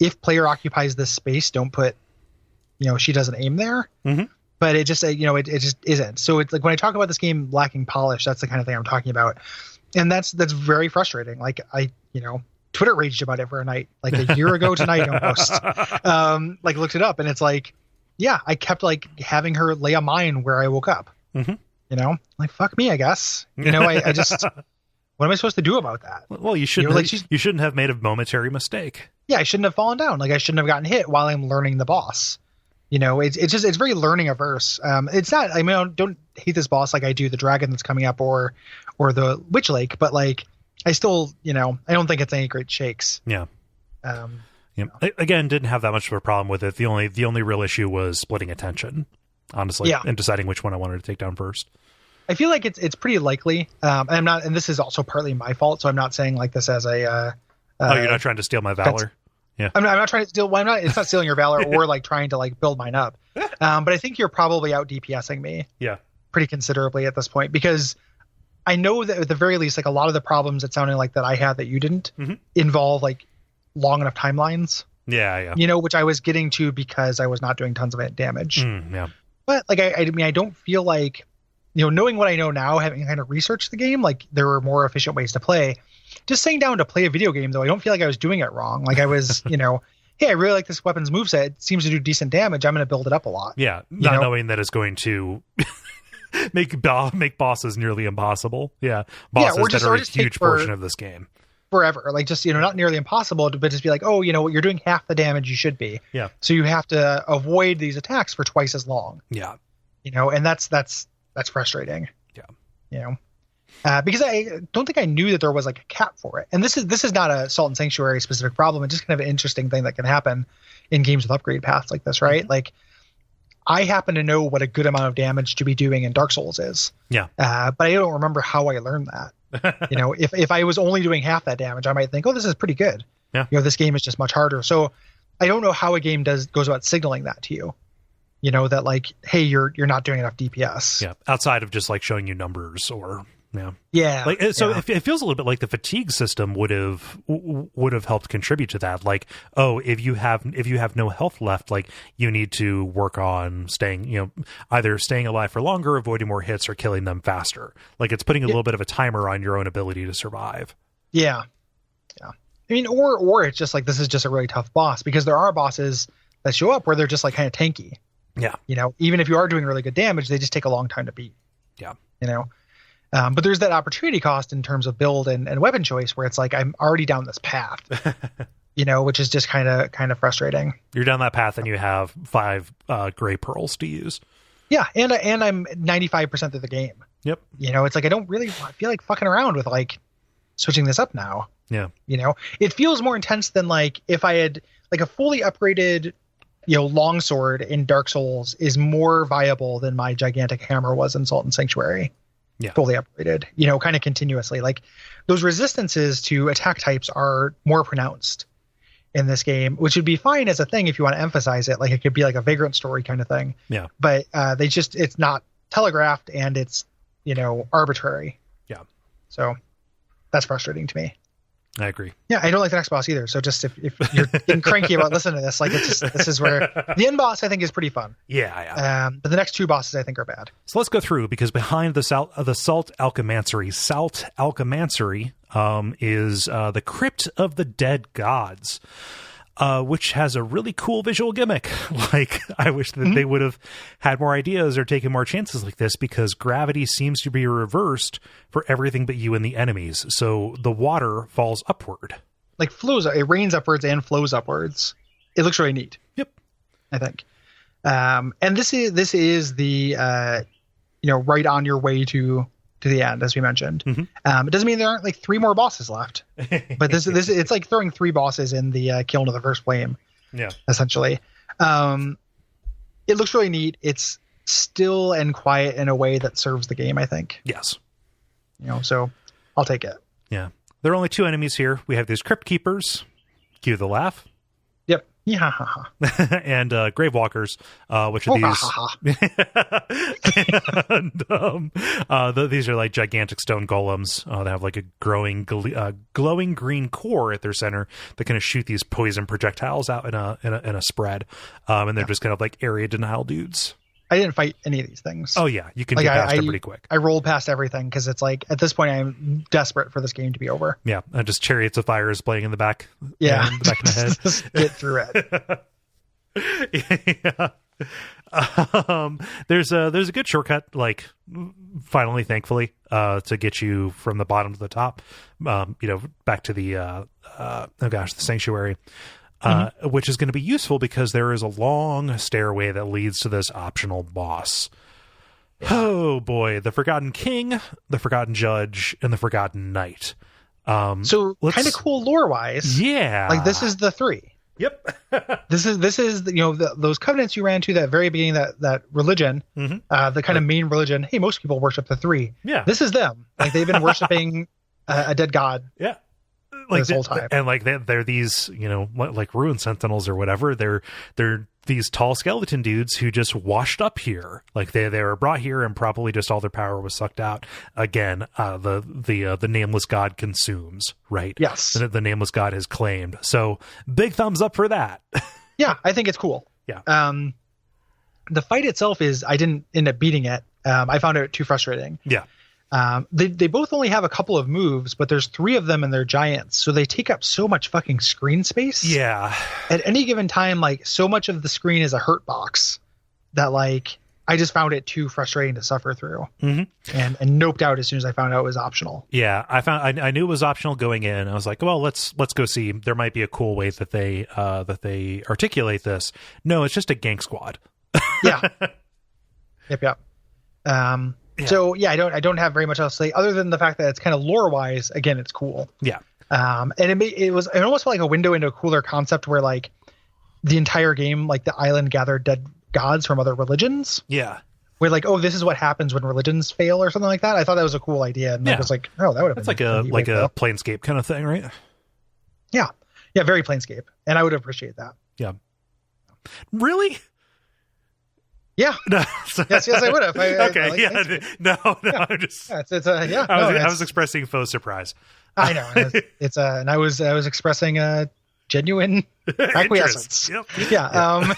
if player occupies this space, don't put, she doesn't aim there. Mm-hmm. But it just, it just isn't. So it's like when I talk about this game lacking polish, that's the kind of thing I'm talking about. And that's very frustrating. Like I Twitter raged about it for a night, like a year ago tonight almost. Looked it up, and it's like, yeah, I kept like having her lay a mine where I woke up. Mm-hmm. Like fuck me, I guess. I just, what am I supposed to do about that? Well, you shouldn't. You shouldn't have made a momentary mistake. Yeah, I shouldn't have fallen down. Like I shouldn't have gotten hit while I'm learning the boss. It's very learning averse. It's not. I mean, I don't hate this boss like I do the dragon that's coming up or the Witch Lake, but like I still, I don't think it's any great shakes. Yeah. Again, didn't have that much of a problem with it. The only real issue was splitting attention, honestly, and deciding which one I wanted to take down first. I feel like it's pretty likely. And this is also partly my fault, so I'm not saying like this as a. You're not trying to steal my valor. Yeah. I'm not trying to steal. Well, it's not stealing your valor or like trying to like build mine up. But I think you're probably out DPSing me. Yeah. Pretty considerably at this point, because I know that at the very least, like a lot of the problems it sounded like that I had that you didn't involve like long enough timelines. Yeah. You know, which I was getting to because I was not doing tons of damage. Yeah. But like, I mean, I don't feel like, you know, knowing what I know now, having kind of researched the game, like there were more efficient ways to play. Just sitting down to play a video game, though, I don't feel like I was doing it wrong. Like I was, you know, hey, I really like this weapon's moveset. It seems to do decent damage. I'm going to build it up a lot. Yeah. Not knowing that it's going to make bosses nearly impossible. Yeah. Bosses that are a huge portion of this game. Forever. Like just, you know, not nearly impossible, but just be like, oh, you know, you're doing half the damage you should be. Yeah. So you have to avoid these attacks for twice as long. Yeah. You know, and that's frustrating. Yeah. You know, because I don't think I knew that there was like a cap for it. And this is not a Salt and Sanctuary specific problem. It's just kind of an interesting thing that can happen in games with upgrade paths like this, right? Like I happen to know what a good amount of damage to be doing in Dark Souls is. Yeah. But I don't remember how I learned that. You know, if I was only doing half that damage, I might think, oh, this is pretty good. Yeah. You know, this game is just much harder. So I don't know how a game goes about signaling that to you. You know, that like, hey, you're not doing enough DPS. Yeah. Outside of just like showing you numbers or Yeah. Like so, it feels a little bit like the fatigue system would have helped contribute to that. Like, oh, if you have no health left, like you need to work on staying, you know, either staying alive for longer, avoiding more hits, or killing them faster. Like it's putting a little bit of a timer on your own ability to survive. Yeah. I mean, or it's just like this is just a really tough boss, because there are bosses that show up where they're just like kind of tanky. Yeah. You know, even if you are doing really good damage, they just take a long time to beat. Yeah. You know. But there's that opportunity cost in terms of build and weapon choice where it's like I'm already down this path, you know, which is just kind of frustrating. You're down that path and you have 5 gray pearls to use. Yeah, and I'm 95% through the game. Yep. You know, it's like I don't really feel like fucking around with like switching this up now. Yeah. You know, it feels more intense than like if I had like a fully upgraded, you know, longsword in Dark Souls is more viable than my gigantic hammer was in Salt and Sanctuary. Yeah. Fully upgraded, you know, kind of continuously. Like those resistances to attack types are more pronounced in this game, which would be fine as a thing if you want to emphasize it. Like it could be like a Vagrant Story kind of thing. Yeah. But it's not telegraphed and it's, you know, arbitrary. Yeah. So that's frustrating to me. I agree. Yeah, I don't like the next boss either. So just if you're getting cranky about listening to this, like it's just, this is where the end boss I think is pretty fun. Yeah. But the next 2 bosses I think are bad. So let's go through, because behind the Salt Alchemancry is the Crypt of the Dead Gods, which has a really cool visual gimmick. Like, I wish that they would have had more ideas or taken more chances like this, because gravity seems to be reversed for everything but you and the enemies. So the water falls upward. Like flows, it rains upwards and flows upwards. It looks really neat. Yep. I think. And this is the, you know, right on your way to the end, as we mentioned. It doesn't mean there aren't like 3 more bosses left, but this it's like throwing 3 bosses in the kiln of the first flame. Yeah. Essentially. It looks really neat. It's still and quiet in a way that serves the game, I think. Yes. You know, so I'll take it. Yeah. There are only 2 enemies here. We have these Crypt Keepers. Cue the laugh. Yep. Yeah. And Grave Walkers, which are these. And these are like gigantic stone golems. They have like a glowing green core at their center that kind of shoot these poison projectiles out in a spread. And they're just kind of like area denial dudes. I didn't fight any of these things. Oh yeah, you can get past them pretty quick. I rolled past everything because it's like at this point I'm desperate for this game to be over. Yeah, just Chariots of Fire is playing in the back. Yeah, in the back of the head. Just get through it. Yeah. There's a good shortcut, like finally, thankfully, to get you from the bottom to the top. You know, back to the the Sanctuary. Which is going to be useful because there is a long stairway that leads to this optional boss. Yeah. Oh boy, the Forgotten King, the Forgotten Judge, and the Forgotten Knight. So kind of cool lore wise. Yeah. Like this is the 3. Yep. This is you know, those covenants you ran to that very beginning, that religion, the kind of main religion. Hey, most people worship the 3. Yeah. This is them. Like they've been worshiping a dead god. Yeah. this whole time. And like they're these, you know, like ruin sentinels or whatever. They're these tall skeleton dudes who just washed up here. Like they were brought here and probably just all their power was sucked out. Again, the nameless god consumes, right? Yes. The nameless god is claimed. So big thumbs up for that. Yeah, I think it's cool. Yeah. The fight itself I didn't end up beating it. I found it too frustrating. Yeah. They both only have a couple of moves, but there's 3 of them and they're giants. So they take up so much fucking screen space. Yeah. At any given time, like so much of the screen is a hurt box that like, I just found it too frustrating to suffer through, and noped out as soon as I found out it was optional. Yeah. I knew it was optional going in. I was like, well, let's go see. There might be a cool way that they articulate this. No, it's just a gank squad. Yeah. Yep. Yeah. So yeah, I don't have very much else to say other than the fact that it's kind of lore wise. Again, it's cool. Yeah. And it almost felt like a window into a cooler concept where like the entire game, like the island gathered dead gods from other religions. Yeah. Where like, oh, this is what happens when religions fail or something like that. I thought that was a cool idea. And I was like, oh, that would have been like a Planescape kind of thing, right? Yeah. Yeah. Very Planescape. And I would appreciate that. Yeah. Really? Yeah. No. yes, I would have. Okay. Yeah. No. Yeah. I'm just. Yeah, I was expressing faux surprise. I know. And I was expressing a genuine acquiescence. Yep. Yeah.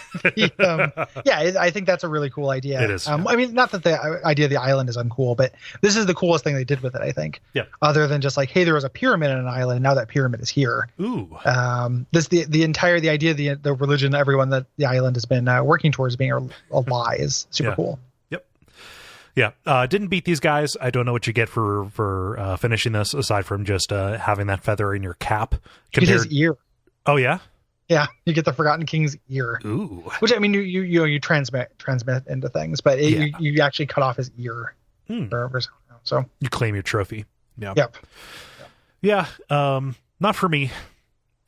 I think that's a really cool idea. It is. I mean, not that the idea of the island is uncool, but this is the coolest thing they did with it, I think. Yeah. Other than just like, hey, there was a pyramid in an island, and now that pyramid is here. Ooh. The idea of the religion, everyone that the island has been working towards being a lie is super cool. Yep. Yeah. Didn't beat these guys. I don't know what you get for finishing this aside from just having that feather in your cap. You get his ear. Oh yeah. Yeah, you get the Forgotten King's ear. Ooh. Which I mean, you transmit into things, but you actually cut off his ear. So you claim your trophy. Yeah. Yep. Yeah. Not for me.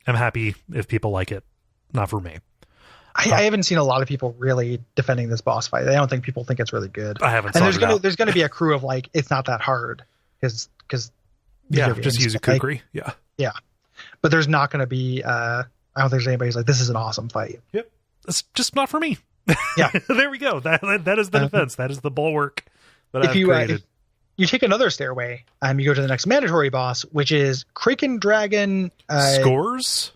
I'm happy if people like it. Not for me. I haven't seen a lot of people really defending this boss fight. I don't think people think it's really good. I haven't. And there's gonna be a crew of like, it's not that hard because just use a kukri. Like, yeah. But there's not going to be, I don't think there's anybody who's like, this is an awesome fight. Yep. It's just not for me. Yeah. There we go. That is the defense. That is the bulwark that I've created. If you take another stairway, you go to the next mandatory boss, which is Kraken Dragon. Scores?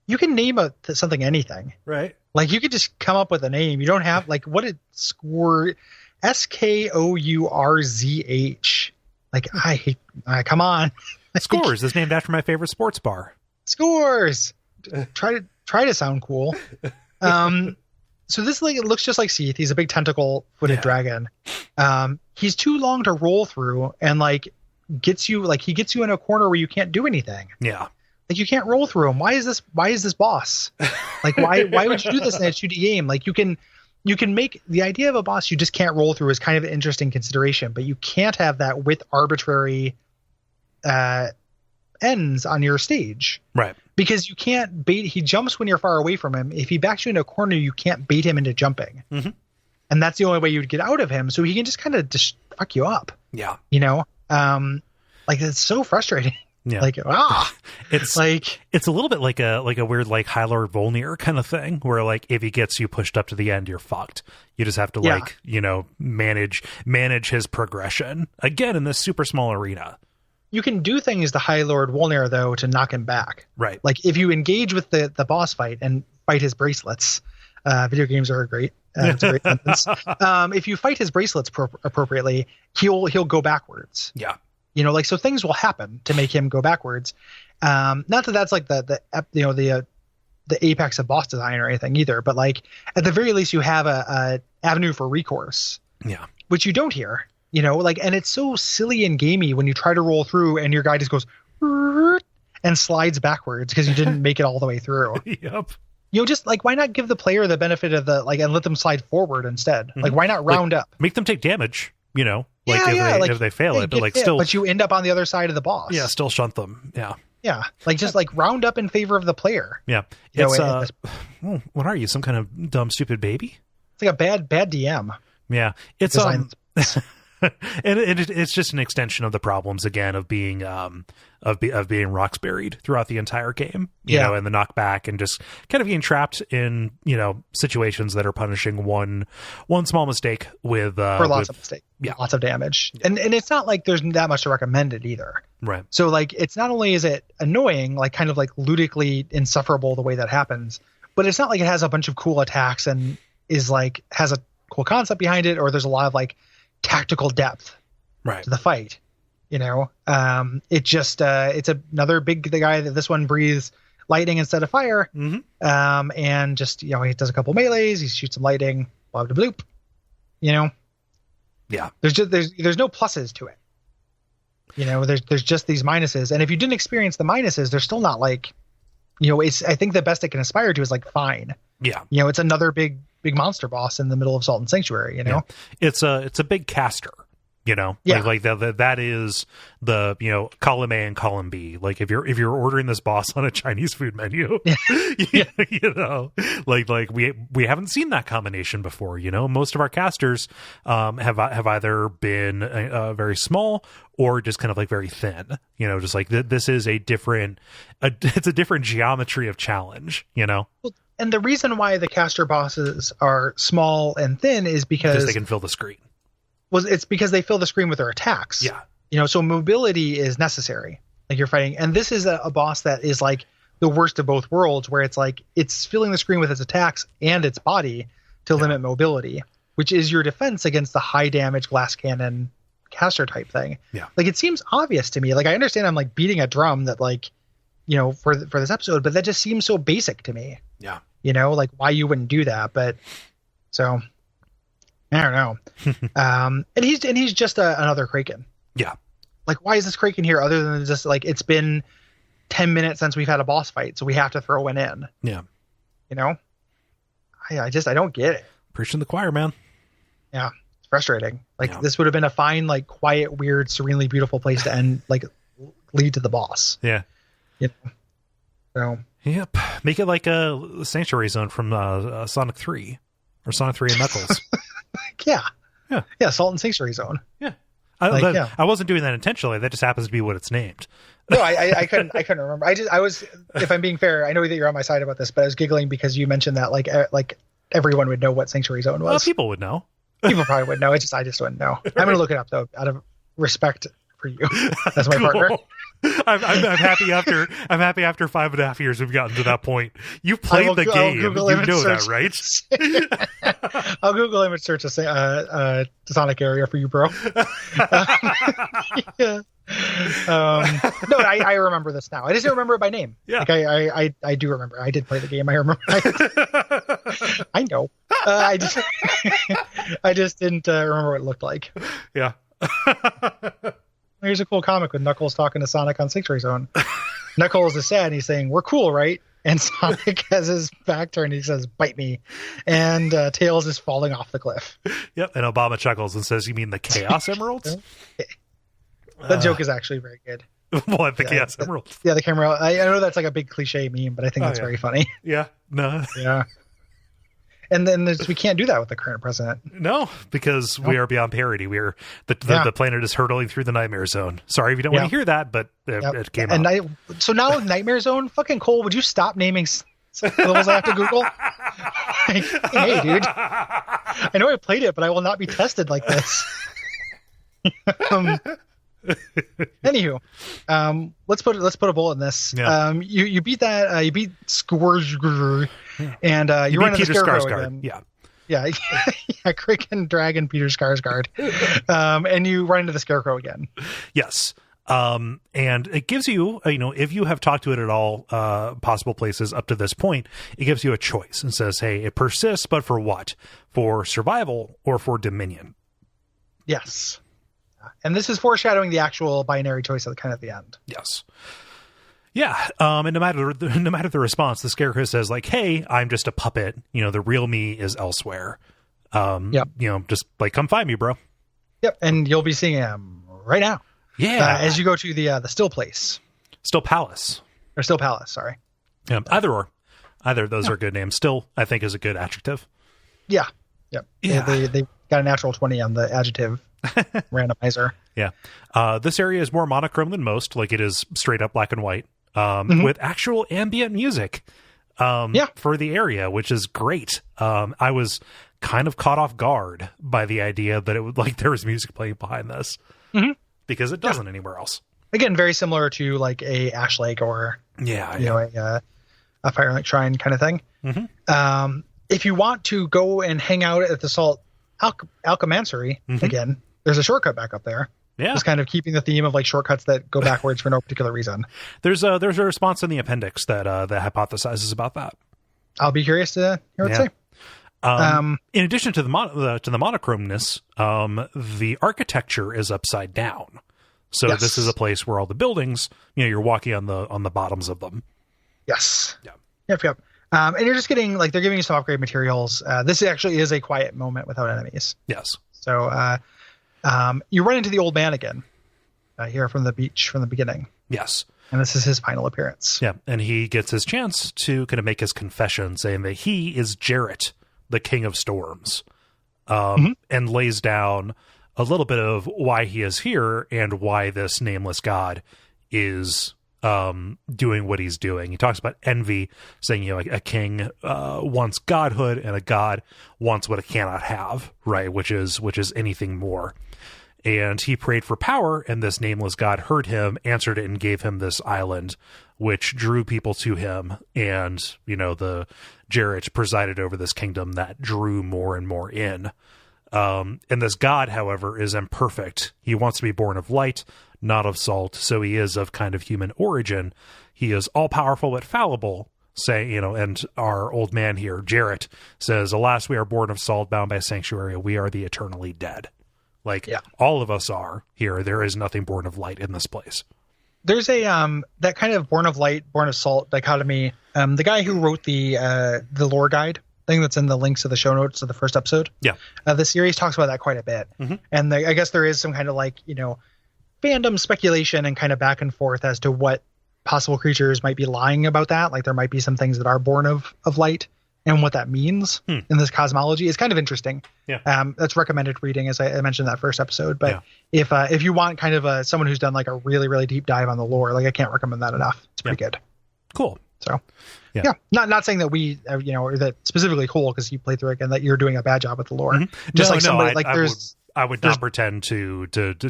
You can name something anything. Right. Like you could just come up with a name. You don't have, like, what did score? Skourz. Like, come on. Scores is named after my favorite sports bar. Scores. Try to sound cool. So this it looks just like Seath. He's a big tentacle-footed dragon. He's too long to roll through, and he gets you in a corner where you can't do anything. Yeah. Like you can't roll through him. Why is this boss? Like why would you do this in a 2D game? Like you can make the idea of a boss you just can't roll through is kind of an interesting consideration, but you can't have that with arbitrary ends on your stage. Right. Because you can't bait. He jumps when you're far away from him. If he backs you into a corner, you can't bait him into jumping. Mm-hmm. And that's the only way you'd get out of him. So he can just kind of just fuck you up. Yeah. It's so frustrating. Yeah. It's it's a little bit like a weird High Lord Volnir kind of thing where if he gets you pushed up to the end, you're fucked. You just have to manage his progression again in this super small arena. You can do things to High Lord Volnir though to knock him back. Right. Like if you engage with the boss fight and fight his bracelets, video games are great. It's a great sentence. If you fight his bracelets appropriately, he'll go backwards. Yeah. So things will happen to make him go backwards. Not that that's like the apex of boss design or anything either, but at the very least you have a avenue for recourse. Yeah. Which you don't here, and it's so silly and gamey when you try to roll through and your guy just goes and slides backwards because you didn't make it all the way through. Yep. Just why not give the player the benefit of and let them slide forward instead? Mm-hmm. Why not round up? Make them take damage, if they fail it, but still. But you end up on the other side of the boss. Yeah, still shunt them. Yeah. Yeah, just round up in favor of the player. Yeah. It's what are you? Some kind of dumb, stupid baby? It's like a bad DM. Yeah. It's And it's just an extension of the problems again of being being rocks buried throughout the entire game, you know, and the knockback and just kind of being trapped in, you know, situations that are punishing one small mistake with lots of mistakes, lots of damage. And it's not like there's that much to recommend it either. Right. So like, it's not only is it annoying, like kind of like ludicrously insufferable the way that happens, but it's not like it has a bunch of cool attacks and is like, has a cool concept behind it, or there's a lot of like tactical depth to the fight. You know, it just it's another big guy that this one breathes lightning instead of fire. And just, you know, he does a couple melees, he shoots some lightning, blah, blah, bloop, you know. Yeah. There's no pluses to it. You know, there's just these minuses. And if you didn't experience the minuses, they're still not like, you know, I think the best it can aspire to is like fine. Yeah. You know, it's another big monster boss in the middle of Salt and Sanctuary, you know. It's a big caster. You know, like that is the, you know, column A and column B. Like if you're ordering this boss on a Chinese food menu, you know, like we haven't seen that combination before. You know, most of our casters have either been very small or just kind of like very thin. You know, just like this is it's a different geometry of challenge. You know. And the reason why the caster bosses are small and thin is because they can fill the screen. It's because they fill the screen with their attacks. Yeah. You know, so mobility is necessary. Like you're fighting. And this is a boss that is like the worst of both worlds, where it's like it's filling the screen with its attacks and its body to limit mobility, which is your defense against the high damage glass cannon caster type thing. Yeah. Like it seems obvious to me. Like I understand I'm like beating a drum that like, you know, for this episode, but that just seems so basic to me. Yeah. You know, like why you wouldn't do that. But so I don't know. And he's just another Kraken. Yeah. Like, why is this Kraken here other than just like, it's been 10 minutes since we've had a boss fight, so we have to throw one in. Yeah. You know? I don't get it. Preaching the choir, man. Yeah. It's frustrating. Like this would have been a fine, like quiet, weird, serenely beautiful place to end, like lead to the boss. Yeah. You know? So. Yep. Make it like a Sanctuary Zone from Sonic 3 or Sonic 3 and Knuckles. Yeah. Salt and Sanctuary Zone. Yeah. I wasn't doing that intentionally. That just happens to be what it's named. No, I couldn't remember. I was, if I'm being fair, I know that you're on my side about this, but I was giggling because you mentioned that like everyone would know what Sanctuary Zone was. Well, people would know. People probably would know. I just wouldn't know. I'm going to look it up though, out of respect for you. That's my partner. I'm happy after 5.5 years we've gotten to that point. You've played the game. You know that, right? I'll Google image search a Sonic area for you, bro. Yeah. No, I remember this now. I just don't remember it by name. Yeah. Like I do remember. I did play the game. I remember. I know. I just didn't remember what it looked like. Yeah. Here's a cool comic with Knuckles talking to Sonic on Sanctuary Zone. Knuckles is sad and he's saying, "We're cool, right?" And Sonic has his back turned. He says, "Bite me." And Tails is falling off the cliff. Yep. And Obama chuckles and says, "You mean the Chaos Emeralds?" That joke is actually very good. What, the Chaos Emeralds? Yeah, the camera. I know that's like a big cliche meme, but I think that's very funny. Yeah. No. Yeah. And then we can't do that with the current president. No, because we are beyond parody. We're the planet is hurtling through the Nightmare Zone. Sorry if you don't want to hear that, but it came out. So now with Nightmare Zone, fucking Cole, would you stop naming levels I have to Google? Like, hey, dude. I know I played it, but I will not be tested like this. Anywho, let's put a bullet in this. Yeah. You beat that. You beat Scourge, and you run into the Scarecrow again. Yeah. Kraken Dragon Peter Skarsgård, and you run into the Scarecrow again. Yes. And it gives you, if you have talked to it at all, possible places up to this point, it gives you a choice and says, hey, it persists, but for what? For survival or for dominion? Yes. And this is foreshadowing the actual binary choice at the end. Yes. Yeah. And no matter the response, the Scarecrow says like, hey, I'm just a puppet. The real me is elsewhere. Just like, come find me, bro. Yep. And you'll be seeing him right now. Yeah. As you go to the Still Place. Still Palace. Or Still Palace, sorry. Yeah. Either of those are good names. Still, I think, is a good adjective. Yeah. Yep. Yeah. They got a natural 20 on the adjective randomizer. Yeah. This area is more monochrome than most. Like, it is straight up black and white, with actual ambient music for the area, which is great. I was kind of caught off guard by the idea that it would, like, there was music playing behind this, because it doesn't anywhere else. Again, very similar to like a Ash Lake or a Firelink Shrine kind of thing. If you want to go and hang out at the Salt Alchemansary, again, there's a shortcut back up there. Yeah, just kind of keeping the theme of like shortcuts that go backwards for no particular reason. There's a response in the appendix that hypothesizes about that. I'll be curious to hear what to say. In addition to the monochromeness, the architecture is upside down. So this is a place where all the buildings, you're walking on the bottoms of them. Yes. Yep. And you're just getting, like, they're giving you some upgrade materials. This actually is a quiet moment without enemies. Yes. So you run into the old man again here from the beach from the beginning. Yes. And this is his final appearance. Yeah. And he gets his chance to kind of make his confession, saying that he is Jarrett, the King of Storms, and lays down a little bit of why he is here and why this nameless god is doing what he's doing. He talks about envy, saying, a king wants godhood and a god wants what it cannot have, right? Which is anything more. And he prayed for power, and this nameless god heard him, answered it, and gave him this island, which drew people to him. And, the Jarrett presided over this kingdom that drew more and more in. And this god, however, is imperfect. He wants to be born of light, not of salt, so he is of kind of human origin. He is all-powerful but fallible, and our old man here, Jarrett, says, "Alas, we are born of salt, bound by sanctuary. We are the eternally dead." All of us are here. There is nothing born of light in this place. There's a that kind of born of light, born of salt dichotomy. The guy who wrote the lore guide thing that's in the links to the show notes of the first episode. Yeah. The series talks about that quite a bit. And I guess there is some kind of fandom speculation and kind of back and forth as to what possible creatures might be lying about that. Like there might be some things that are born of light and what that means in this cosmology is kind of interesting. Yeah. That's recommended reading, as I mentioned in that first episode. But if you want kind of someone who's done like a really, really deep dive on the lore, I can't recommend that enough. It's pretty good. Cool. So not saying that we, or that specifically Cole, because you played through it and that you're doing a bad job with the lore. Just I would not pretend to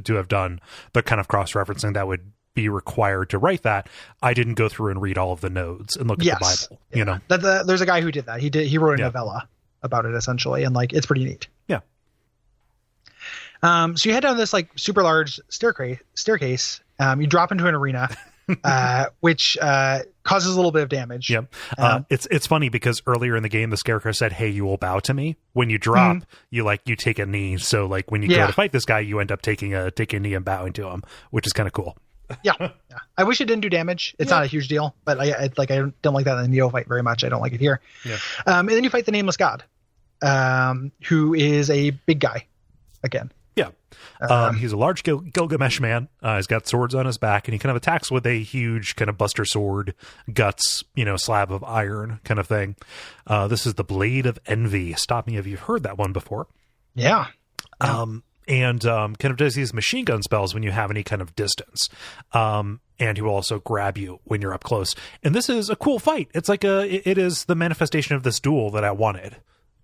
have done the kind of cross-referencing that would be required to write that. I didn't go through and read all of the nodes and look at the Bible. There's a guy who did that. He wrote a novella about it essentially, and it's pretty neat. Yeah. So you head down this super large staircase. You drop into an arena, which causes a little bit of damage. Yep. It's funny because earlier in the game, the Scarecrow said, "Hey, you will bow to me." When you drop, you take a knee. So when you go to fight this guy, you end up taking a knee and bowing to him, which is kind of cool. Yeah. I wish it didn't do damage. It's not a huge deal, but I don't like that in the neophyte very much. I don't like it here. Yeah. And then you fight the nameless god, who is a big guy again. Yeah. He's a large Gilgamesh man. He's got swords on his back, and he kind of attacks with a huge kind of buster sword, guts, slab of iron kind of thing. This is the Blade of Envy. Stop me if you've heard that one before. Yeah. And kind of does these machine gun spells when you have any kind of distance. And he will also grab you when you're up close. And this is a cool fight. It's it is the manifestation of this duel that I wanted.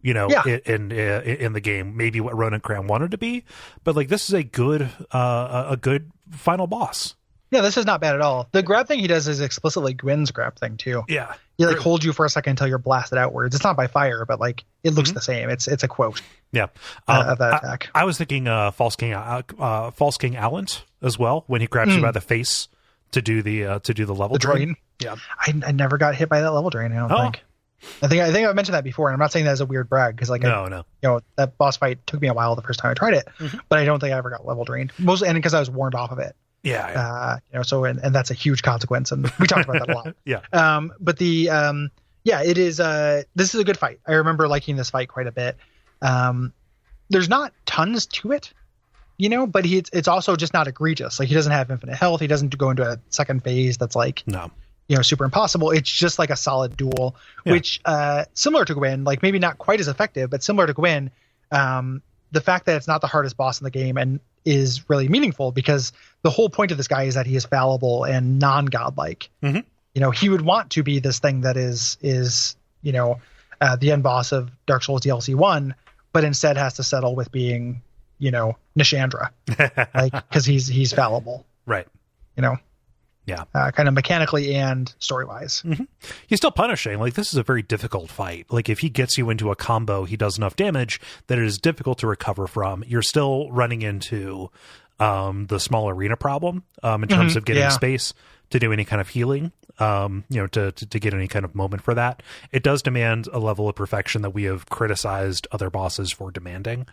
In the game, maybe what Ronan Cram wanted to be, but this is a good final boss. Yeah, this is not bad at all. The grab thing he does is explicitly Gwyn's grab thing too. Yeah, he holds you for a second until you're blasted outwards. It's not by fire, but it looks the same. It's a quote. Yeah, of that attack. I was thinking False King Allant as well when he grabs you by the face to do the level drain. Yeah, I never got hit by that level drain. I don't think. I think I've mentioned that before, and I'm not saying that as a weird brag because no. That boss fight took me a while the first time I tried it, but I don't think I ever got level drained. Mostly, and because I was warned off of it. Yeah. So and that's a huge consequence, and we talked about that a lot. Yeah. But it is. This is a good fight. I remember liking this fight quite a bit. There's not tons to it, but it's also just not egregious. He doesn't have infinite health. He doesn't go into a second phase that's no. Super impossible. It's just a solid duel, which similar to Gwyn, maybe not quite as effective, but similar to Gwyn, the fact that it's not the hardest boss in the game and is really meaningful, because the whole point of this guy is that he is fallible and non-godlike. Mm-hmm. You know, he would want to be this thing that is the end boss of Dark Souls DLC 1, but instead has to settle with being, Nishandra, like, because he's fallible, right? Yeah, kind of mechanically and story wise. Mm-hmm. He's still punishing. Like, this is a very difficult fight. Like, if he gets you into a combo, he does enough damage that it is difficult to recover from. You're still running into the small arena problem in terms of getting space to do any kind of healing. To get any kind of moment for that. It does demand a level of perfection that we have criticized other bosses for demanding.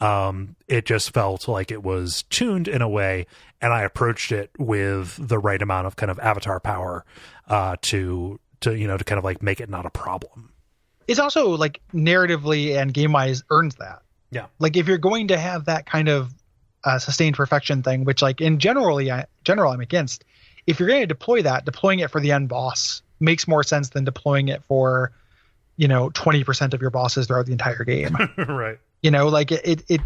It just felt like it was tuned in a way, and I approached it with the right amount of kind of avatar power to kind of like make it not a problem. It's also like narratively and game wise earns that. Yeah. Like, if you're going to have that kind of sustained perfection thing, which like in general I'm against. If you're going to deploying it for the end boss makes more sense than deploying it for, 20% of your bosses throughout the entire game. Right. Like it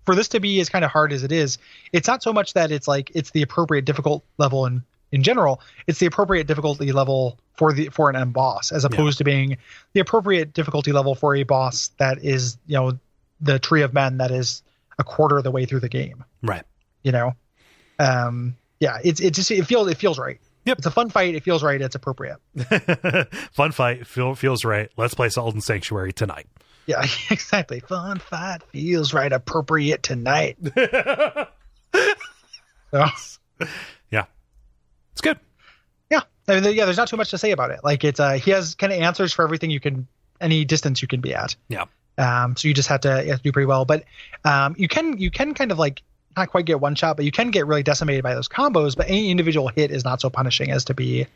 for this to be as kind of hard as it is, it's not so much that it's like it's the appropriate difficult level in general. It's the appropriate difficulty level for an end boss, as opposed to being the appropriate difficulty level for a boss that is, the Tree of Men that is a quarter of the way through the game. Right. Yeah, it feels right. Yep. It's a fun fight. It feels right. It's appropriate. Fun fight. Feels right. Let's play Salt and Sanctuary tonight. Yeah, exactly. Fun fight feels right. Appropriate tonight. So, yeah, it's good. Yeah. I mean, there's not too much to say about it. Like, it's he has kind of answers for everything any distance you can be at. Yeah. So you just have to do pretty well. But you can kind of like not quite get one shot, but you can get really decimated by those combos. But any individual hit is not so punishing as to be,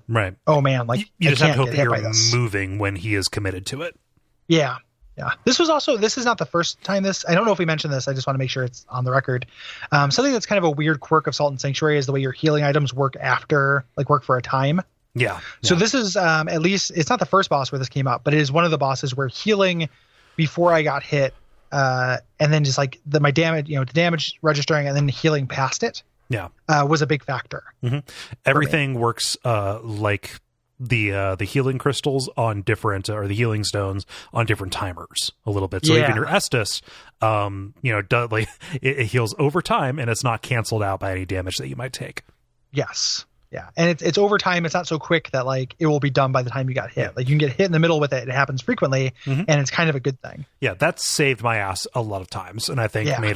right. Oh man, like you just have to hope that you're moving when he is committed to it. Yeah. Yeah. This is not the first time I don't know if we mentioned this. I just want to make sure it's on the record. Something that's kind of a weird quirk of Salt and Sanctuary is the way your healing items work for a time. Yeah. So this is, at least it's not the first boss where this came up, but it is one of the bosses where healing before I got hit, and then just like my damage, the damage registering and then healing past it. Yeah. Was a big factor. Mm-hmm. Everything works, like the healing crystals on different, or the healing stones on different timers a little bit. So even your Estus, it heals over time and it's not canceled out by any damage that you might take. Yes. Yeah. And it's over time. It's not so quick that like it will be done by the time you got hit. Like you can get hit in the middle with it. It happens frequently, and it's kind of a good thing. Yeah. That's saved my ass a lot of times. And I think made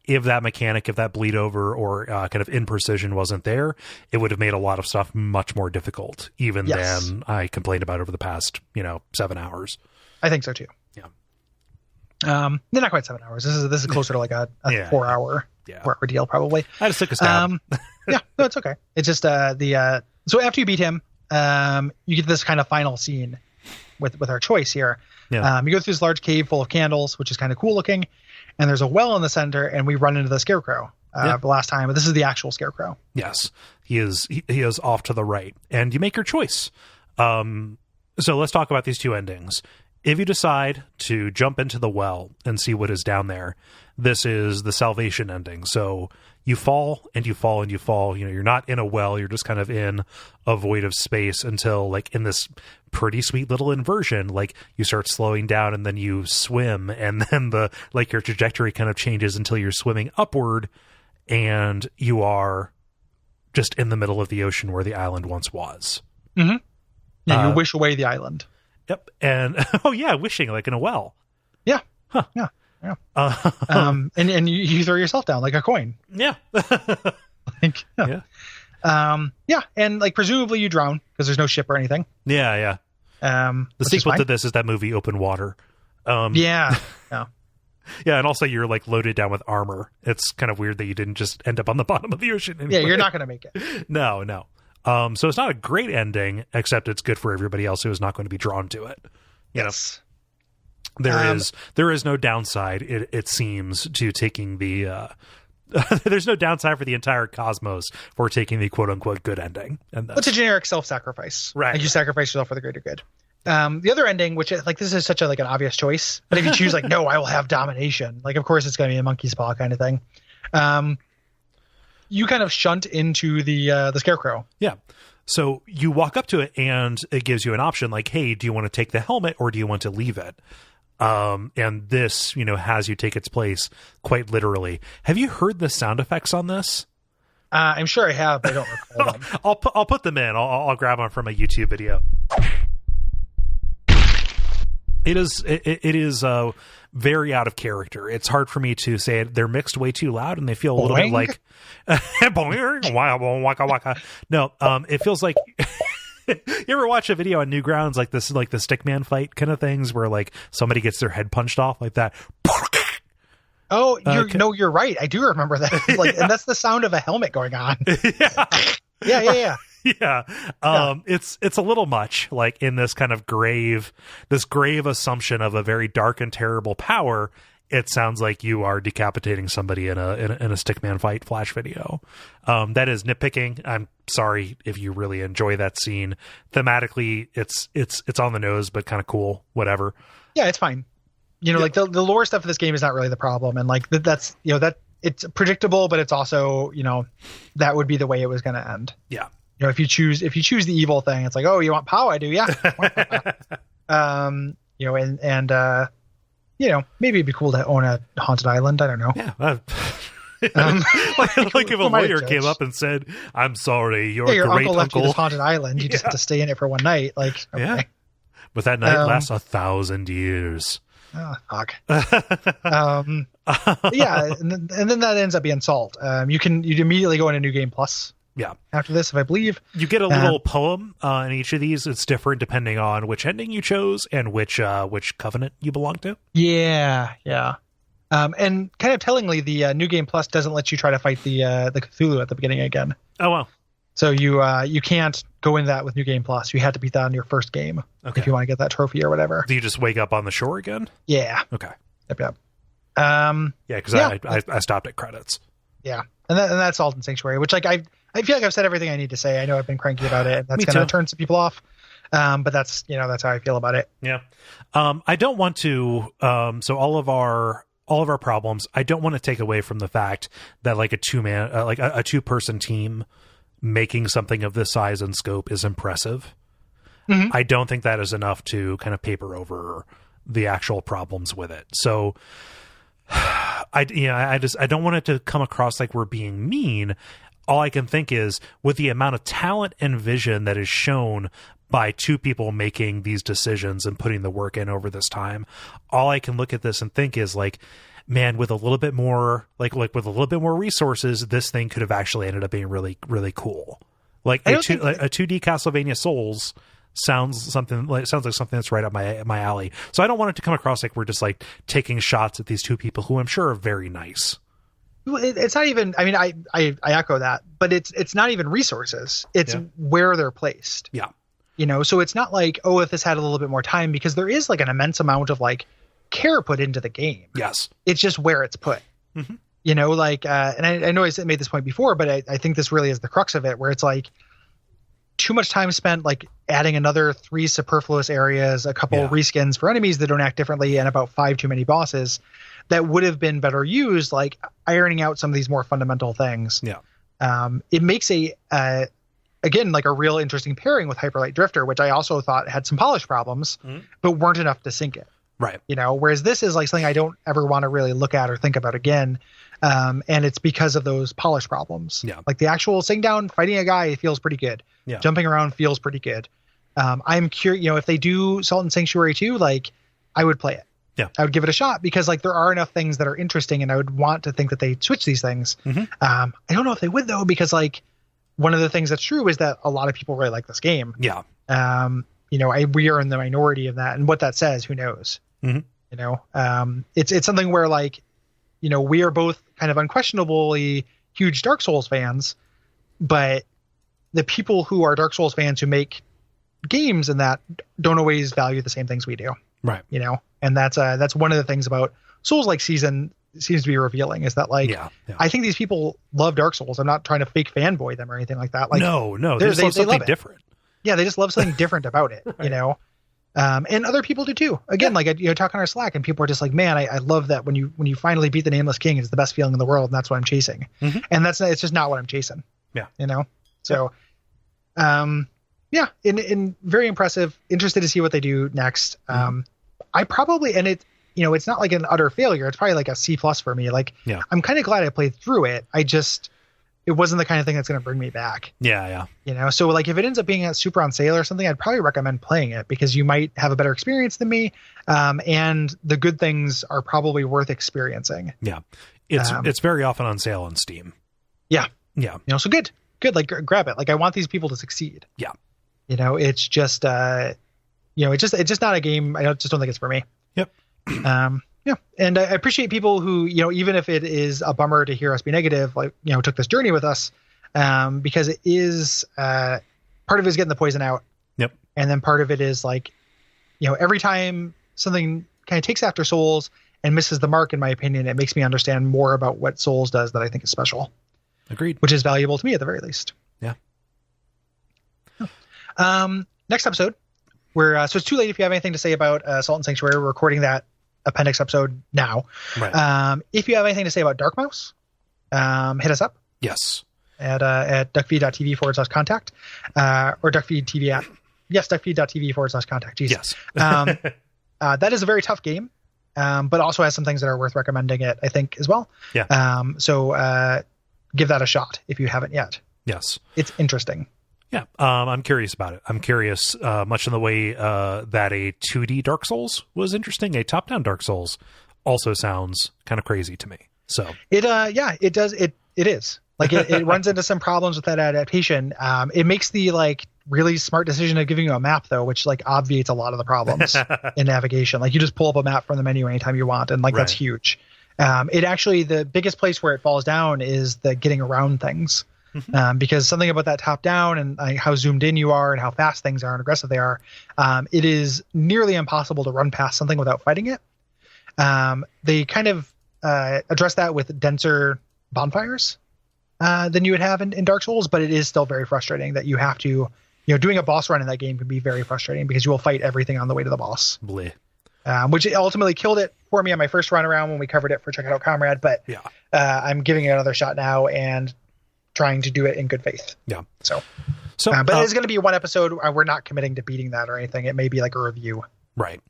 if that mechanic, if that bleed over or kind of imprecision wasn't there, it would have made a lot of stuff much more difficult even than I complained about over the past, 7 hours. I think so too. Yeah. They're not quite 7 hours. This is closer to like a 4 hour. 4 hour deal probably. I just took a stab. Yeah, no, it's okay. It's just so after you beat him, you get this kind of final scene with our choice here. Yeah. You go through this large cave full of candles, which is kind of cool looking, and there's a well in the center, and we run into the scarecrow. The last time, but this is the actual scarecrow. Yes, he is off to the right, and you make your choice. So let's talk about these two endings. If you decide to jump into the well and see what is down there, this is the salvation ending. So you fall and you fall and you fall. You're not in a well. You're just kind of in a void of space until, like, in this pretty sweet little inversion, like you start slowing down and then you swim, and then your trajectory kind of changes until you're swimming upward and you are just in the middle of the ocean where the island once was. Mm-hmm. Yeah, you wish away the island. Yep. And wishing, like in a well. Yeah. Huh. Yeah. Yeah. And you throw yourself down like a coin. Yeah. Yeah. And like presumably you drown because there's no ship or anything. Yeah. The sequel to this is that movie Open Water. Yeah. Yeah, and also you're like loaded down with armor. It's kind of weird that you didn't just end up on the bottom of the ocean anyway. Yeah, you're not going to make it. No. So it's not a great ending, except it's good for everybody else who is not going to be drawn to it. Yes. There is no downside, it seems, to taking the there's no downside for the entire cosmos for taking the quote unquote good ending. And it's a generic self-sacrifice. Right. Like you sacrifice yourself for the greater good. The other ending, which like this is such a like an obvious choice, but if you choose like no, I will have domination. Like of course it's going to be a monkey's paw kind of thing. You kind of shunt into the scarecrow. Yeah. So you walk up to it and it gives you an option like, hey, do you want to take the helmet or do you want to leave it? And this, has you take its place quite literally. Have you heard the sound effects on this? I'm sure I have, but I don't recall them. I'll put them in. I'll grab them from a YouTube video. It is very out of character. It's hard for me to say it. They're mixed way too loud, and they feel a little bit like waka waka. No, it feels like you ever watch a video on Newgrounds like this, like the stickman fight kind of things, where like somebody gets their head punched off like that. Oh, you're right. I do remember that. Like, and that's the sound of a helmet going on. Yeah. Yeah. It's a little much like in this kind of grave assumption of a very dark and terrible power. It sounds like you are decapitating somebody in a stickman fight flash video. That is nitpicking. I'm sorry if you really enjoy that scene. Thematically, it's on the nose, but kind of cool. Whatever. Yeah, it's fine. Like the lore stuff of this game is not really the problem, and like that's that it's predictable, but it's also that would be the way it was going to end. Yeah. If you choose the evil thing, it's like, oh, you want power? I do, yeah. Maybe it'd be cool to own a haunted island. I don't know. Yeah. Like if a lawyer came up and said, "I'm sorry, your uncle great left you uncle this haunted island. You just have to stay in it for one night." Like, okay. Yeah. But that night lasts 1,000 years. Oh, fuck. Yeah, and then that ends up being Salt. You'd immediately go into New Game Plus. Yeah. After this, if I believe. You get a little poem in each of these. It's different depending on which ending you chose and which covenant you belong to. Yeah. And kind of tellingly, the New Game Plus doesn't let you try to fight the Cthulhu at the beginning again. Oh, wow. So you can't go in that with New Game Plus. You have to beat that on your first game if you want to get that trophy or whatever. Do you just wake up on the shore again? Yeah. Okay. Yep. Because I stopped at credits. Yeah. And that's Salt and Sanctuary, which like I feel like I've said everything I need to say. I know I've been cranky about it, and that's going to turn some people off. But that's how I feel about it. Yeah. I don't want to. So all of our problems, I don't want to take away from the fact that like a two-person team making something of this size and scope is impressive. Mm-hmm. I don't think that is enough to kind of paper over the actual problems with it. So I don't want it to come across like we're being mean. All I can think is with the amount of talent and vision that is shown by two people making these decisions and putting the work in over this time, all I can look at this and think is like, man, with a little bit more with a little bit more resources, this thing could have actually ended up being really, really cool. Like a 2D Castlevania Souls sounds like something that's right up my alley. So I don't want it to come across like we're just like taking shots at these two people who I'm sure are very nice. It's not even. I mean, I echo that, but it's not even resources. It's where they're placed. Yeah. So it's not like, oh, if this had a little bit more time, because there is like an immense amount of like care put into the game. Yes. It's just where it's put. Mm-hmm. And I know I made this point before, but I think this really is the crux of it, where it's like too much time spent like adding another 3 superfluous areas, a couple reskins for enemies that don't act differently, and about 5 too many bosses that would have been better used, like ironing out some of these more fundamental things. Yeah. It makes again, like a real interesting pairing with Hyperlight Drifter, which I also thought had some polish problems, but weren't enough to sink it. Right. Whereas this is like something I don't ever want to really look at or think about again. And it's because of those polish problems. Yeah. Like the actual sitting down, fighting a guy feels pretty good. Yeah. Jumping around feels pretty good. I'm curious, if they do Salt and Sanctuary 2, like I would play it. Yeah. I would give it a shot because like there are enough things that are interesting and I would want to think that they switch these things. Mm-hmm. I don't know if they would though, because like one of the things that's true is that a lot of people really like this game. Yeah. We are in the minority of that, and what that says, who knows? Mm-hmm. It's something where like, we are both kind of unquestionably huge Dark Souls fans, but the people who are Dark Souls fans who make games and that don't always value the same things we do. Right. And that's one of the things about Souls-like season seems to be revealing, is that like, I think these people love Dark Souls. I'm not trying to fake fanboy them or anything like that. Like, no, they just love something different. Yeah, they just love something different about it, And other people do too. Again, like, talk on our Slack, and people are just like, man, I love that when you finally beat the Nameless King, it's the best feeling in the world, and that's what I'm chasing. And it's just not what I'm chasing. Yeah. So, in very impressive. Interested to see what they do next. I probably, and it's not like an utter failure. It's probably like a C+ for me. Like, I'm kind of glad I played through it. It wasn't the kind of thing that's going to bring me back. Yeah. So like if it ends up being super on sale or something, I'd probably recommend playing it because you might have a better experience than me. And the good things are probably worth experiencing. Yeah. It's very often on sale on Steam. Yeah. Yeah. So good. Like grab it. Like I want these people to succeed. Yeah. It's just, it's just not a game. I just don't think it's for me. Yep. And I appreciate people who, even if it is a bummer to hear us be negative, like, took this journey with us, because it is, part of it is getting the poison out. Yep. And then part of it is like, every time something kind of takes after Souls and misses the mark, in my opinion, it makes me understand more about what Souls does that I think is special. Agreed. Which is valuable to me at the very least. Yeah. Next episode, so it's too late if you have anything to say about Salt and Sanctuary. We're recording that appendix episode now. Right. If you have anything to say about Dark Mouse, hit us up. Yes. At duckfeed.tv/contact, or Duckfeed.tv app. Yes, Duckfeed.tv/contact. Jesus. Yes. That is a very tough game, but also has some things that are worth recommending it, I think, as well. Yeah. So give that a shot if you haven't yet. Yes. It's interesting. Yeah, I'm curious about it. I'm curious, much in the way that a 2D Dark Souls was interesting. A top-down Dark Souls also sounds kind of crazy to me. So it does. It is like it runs into some problems with that adaptation. It makes the like really smart decision of giving you a map though, which like obviates a lot of the problems in navigation. Like you just pull up a map from the menu anytime you want, and like that's huge. It actually, the biggest place where it falls down is the getting around things. Because something about that top down and how zoomed in you are and how fast things are and aggressive they are, it is nearly impossible to run past something without fighting it. They kind of address that with denser bonfires than you would have in Dark Souls, but it is still very frustrating that you have to, doing a boss run in that game can be very frustrating because you will fight everything on the way to the boss. Bleh. Which ultimately killed it for me on my first run around when we covered it for Check It Out Comrade, but I'm giving it another shot now and trying to do it in good faith. Yeah. So but it's going to be one episode. We're not committing to beating that or anything. It may be like a review. Right.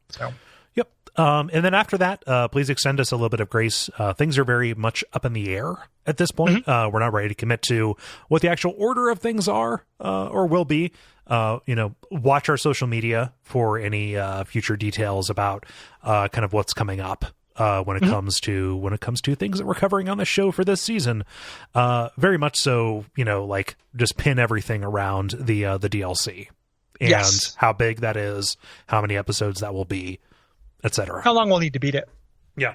So. Yep. And then after that, please extend us a little bit of grace. Things are very much up in the air at this point. We're not ready to commit to what the actual order of things are or will be. Watch our social media for any future details about kind of what's coming up. When it comes to things that we're covering on the show for this season, very much so, like just pin everything around the DLC and how big that is, how many episodes that will be, etc. How long we'll need to beat it. Yeah.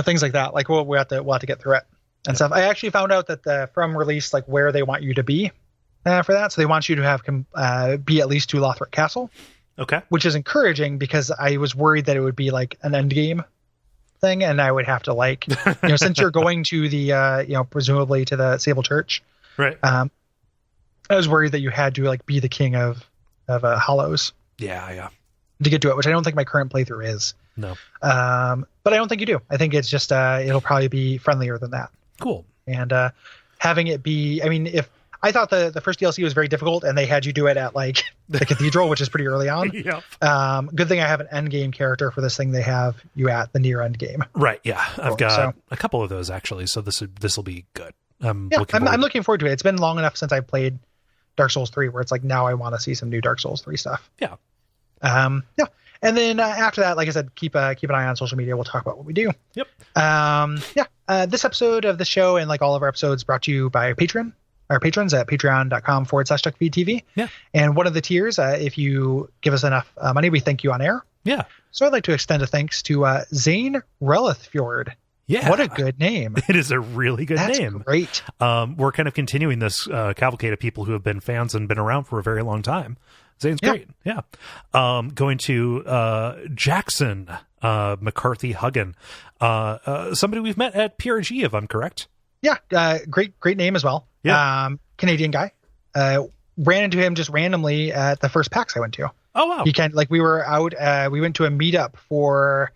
Things like that. Like we'll have to get through it and stuff. I actually found out that the From released like where they want you to be for that. So they want you to have be at least to Lothric Castle. Okay. Which is encouraging because I was worried that it would be like an end game thing, and I would have to like, since you're going to the, presumably to the Sable Church, right? I was worried that you had to like be the king of Hollows, yeah, to get to it, which I don't think my current playthrough is. No, but I don't think you do. I think it's just it'll probably be friendlier than that. Cool. And having it be, I mean, if I thought the first DLC was very difficult and they had you do it at like the cathedral, which is pretty early on. Yep. Good thing I have an end game character for this thing. They have you at the near end game. Right. Yeah. I've got a couple of those actually. So this will be good. I'm looking forward to it. It's been long enough since I played Dark Souls 3 where it's like, now I want to see some new Dark Souls 3 stuff. Yeah. And then after that, like I said, keep an eye on social media. We'll talk about what we do. Yep. This episode of the show and like all of our episodes brought to you by our patrons at patreon.com/Duckfeed.tv. Yeah. And one of the tiers, if you give us enough money, we thank you on air. Yeah. So I'd like to extend a thanks to Zane Relithfjord. Yeah. What a good name. It is a really good name. Great. We're kind of continuing this cavalcade of people who have been fans and been around for a very long time. Zane's great. Yeah. Going to Jackson McCarthy Huggan, somebody we've met at PRG, if I'm correct. Yeah. Great name as well. Yeah. Canadian guy. Ran into him just randomly at the first PAX I went to. Oh, wow. He kind like we were out. We went to a meetup for.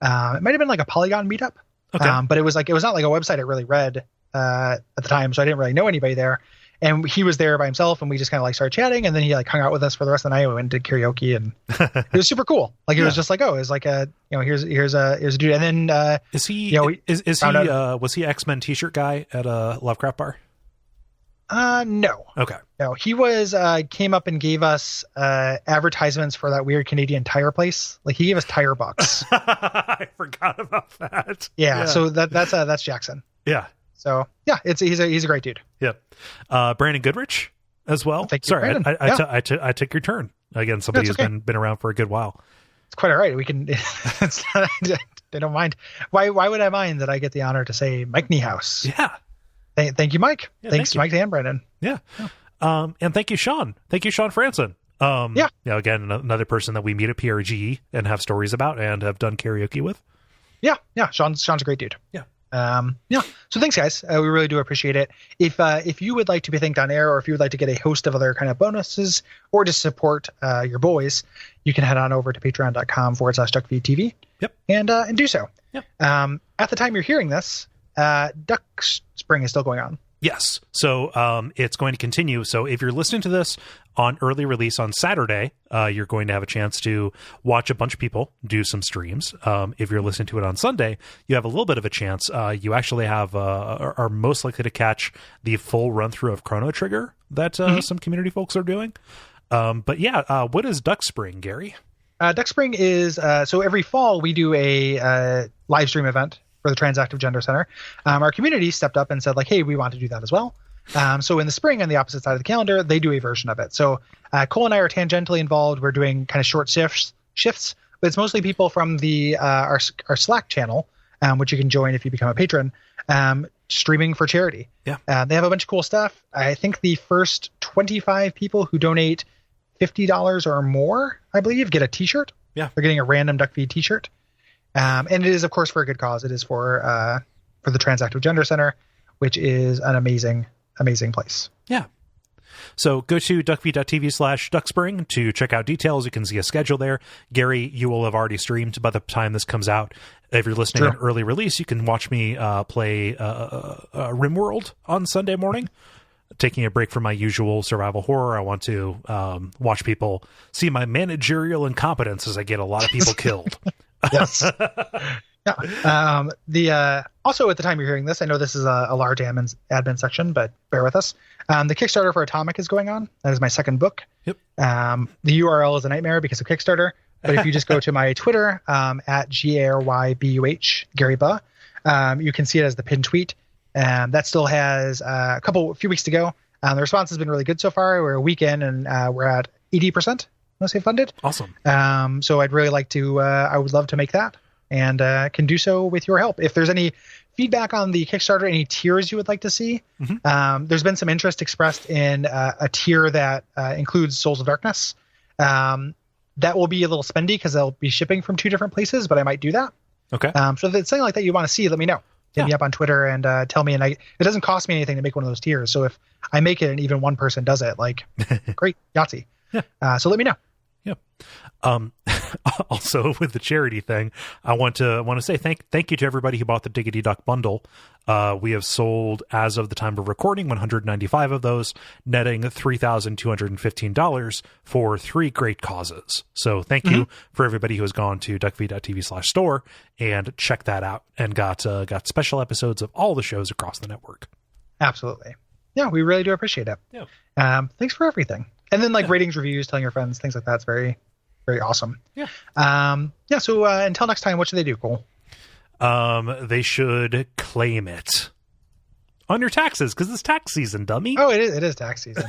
It might have been like a Polygon meetup. Okay. But it was not like a website I really read at the time, so I didn't really know anybody there. And he was there by himself, and we just kind of like started chatting, and then he like hung out with us for the rest of the night. We went to karaoke, and it was super cool. Like it was just like, oh, it was like a, here's a dude. And then is he was he X-Men t-shirt guy at a Lovecraft bar? No. Okay. No, he was came up and gave us advertisements for that weird Canadian tire place. Like he gave us tire bucks. I forgot about that. Yeah. So that's Jackson. Yeah. So yeah, he's a great dude. Yep. Brandon Goodrich as well. Thank you, Sorry, Brandon. I took your turn again. Somebody who's been around for a good while. It's quite all right. We can. It's not, I don't mind. Why would I mind that I get the honor to say Mike Niehaus? Yeah. Thank you, Mike. Yeah, Thanks, Mike and Brandon. Yeah. And thank you, Sean. Thank you, Sean Franson. Again, another person that we meet at PRGE and have stories about and have done karaoke with. Yeah. Sean's a great dude. Yeah. So thanks, guys. We really do appreciate it. If you would like to be thanked on air, or if you would like to get a host of other kind of bonuses, or just support your boys, you can head on over to patreon.com/Duckfeed.tv. Yep. And do so. Yep. At the time you're hearing this, Duck Spring is still going on. Yes. So it's going to continue. So if you're listening to this on early release on Saturday, you're going to have a chance to watch a bunch of people do some streams. If you're listening to it on Sunday, you have a little bit of a chance. You actually are most likely to catch the full run through of Chrono Trigger that some community folks are doing. But yeah, what is Duck Spring, Gary? Duck Spring is so every fall we do a live stream event for the Transactive Gender Center. Our community stepped up and said, like, hey, we want to do that as well. So in the spring, on the opposite side of the calendar, they do a version of it. So Kole and I are tangentially involved. We're doing kind of short shifts, but it's mostly people from the our Slack channel, which you can join if you become a patron, streaming for charity. Yeah. They have a bunch of cool stuff. I think the first 25 people who donate $50 or more, I believe, get a T-shirt. Yeah. They're getting a random Duckfeed T-shirt. And it is, of course, for a good cause. It is for the Transactive Gender Center, which is an amazing place. Yeah. So go to duckfeed.tv/duckspring to check out details. You can see a schedule there. Gary, you will have already streamed by the time this comes out. If you're listening on early release, you can watch me play RimWorld on Sunday morning. Taking a break from my usual survival horror, I want to watch people see my managerial incompetence as I get a lot of people killed. Yes. Yeah. Also, at the time you're hearing this, I know this is a large admin section, but bear with us. The Kickstarter for Atomic is going on. That is my second book. Yep. The URL is a nightmare because of Kickstarter. But if you just go to my Twitter at GARYBUH, Gary Buh, you can see it as the pinned tweet. That still has a few weeks to go. The response has been really good so far. We're a week in, and we're at 80%. Mostly funded. Awesome. So I'd really like to, I would love to make that, and can do so with your help. If there's any feedback on the Kickstarter, any tiers you would like to see, there's been some interest expressed in a tier that includes Souls of Darkness. That will be a little spendy because they'll be shipping from 2 different places, but I might do that. Okay. So if it's something like that you want to see, let me know. Hit me up on Twitter and tell me. And it doesn't cost me anything to make one of those tiers. So if I make it and even one person does it, like, great, Yahtzee. Yeah. So let me know. Yep. Also, with the charity thing, I want to say thank you to everybody who bought the Diggity Duck bundle. We have sold, as of the time of recording, 195 of those, netting $3,215 for 3 great causes. So thank you for everybody who has gone to duckfeed.tv/store and checked that out and got special episodes of all the shows across the network. Absolutely. Yeah, we really do appreciate it. Yeah. Thanks for everything. And then ratings, reviews, telling your friends, things like that's very, very awesome. Yeah. So until next time, what should they do, Cole? They should claim it on your taxes because it's tax season, dummy. Oh, it is tax season.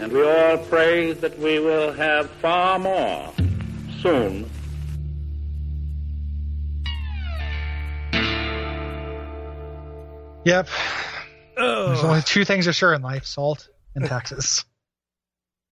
And we all pray that we will have far more soon. Yep. There's only 2 things are sure in life: salt and taxes.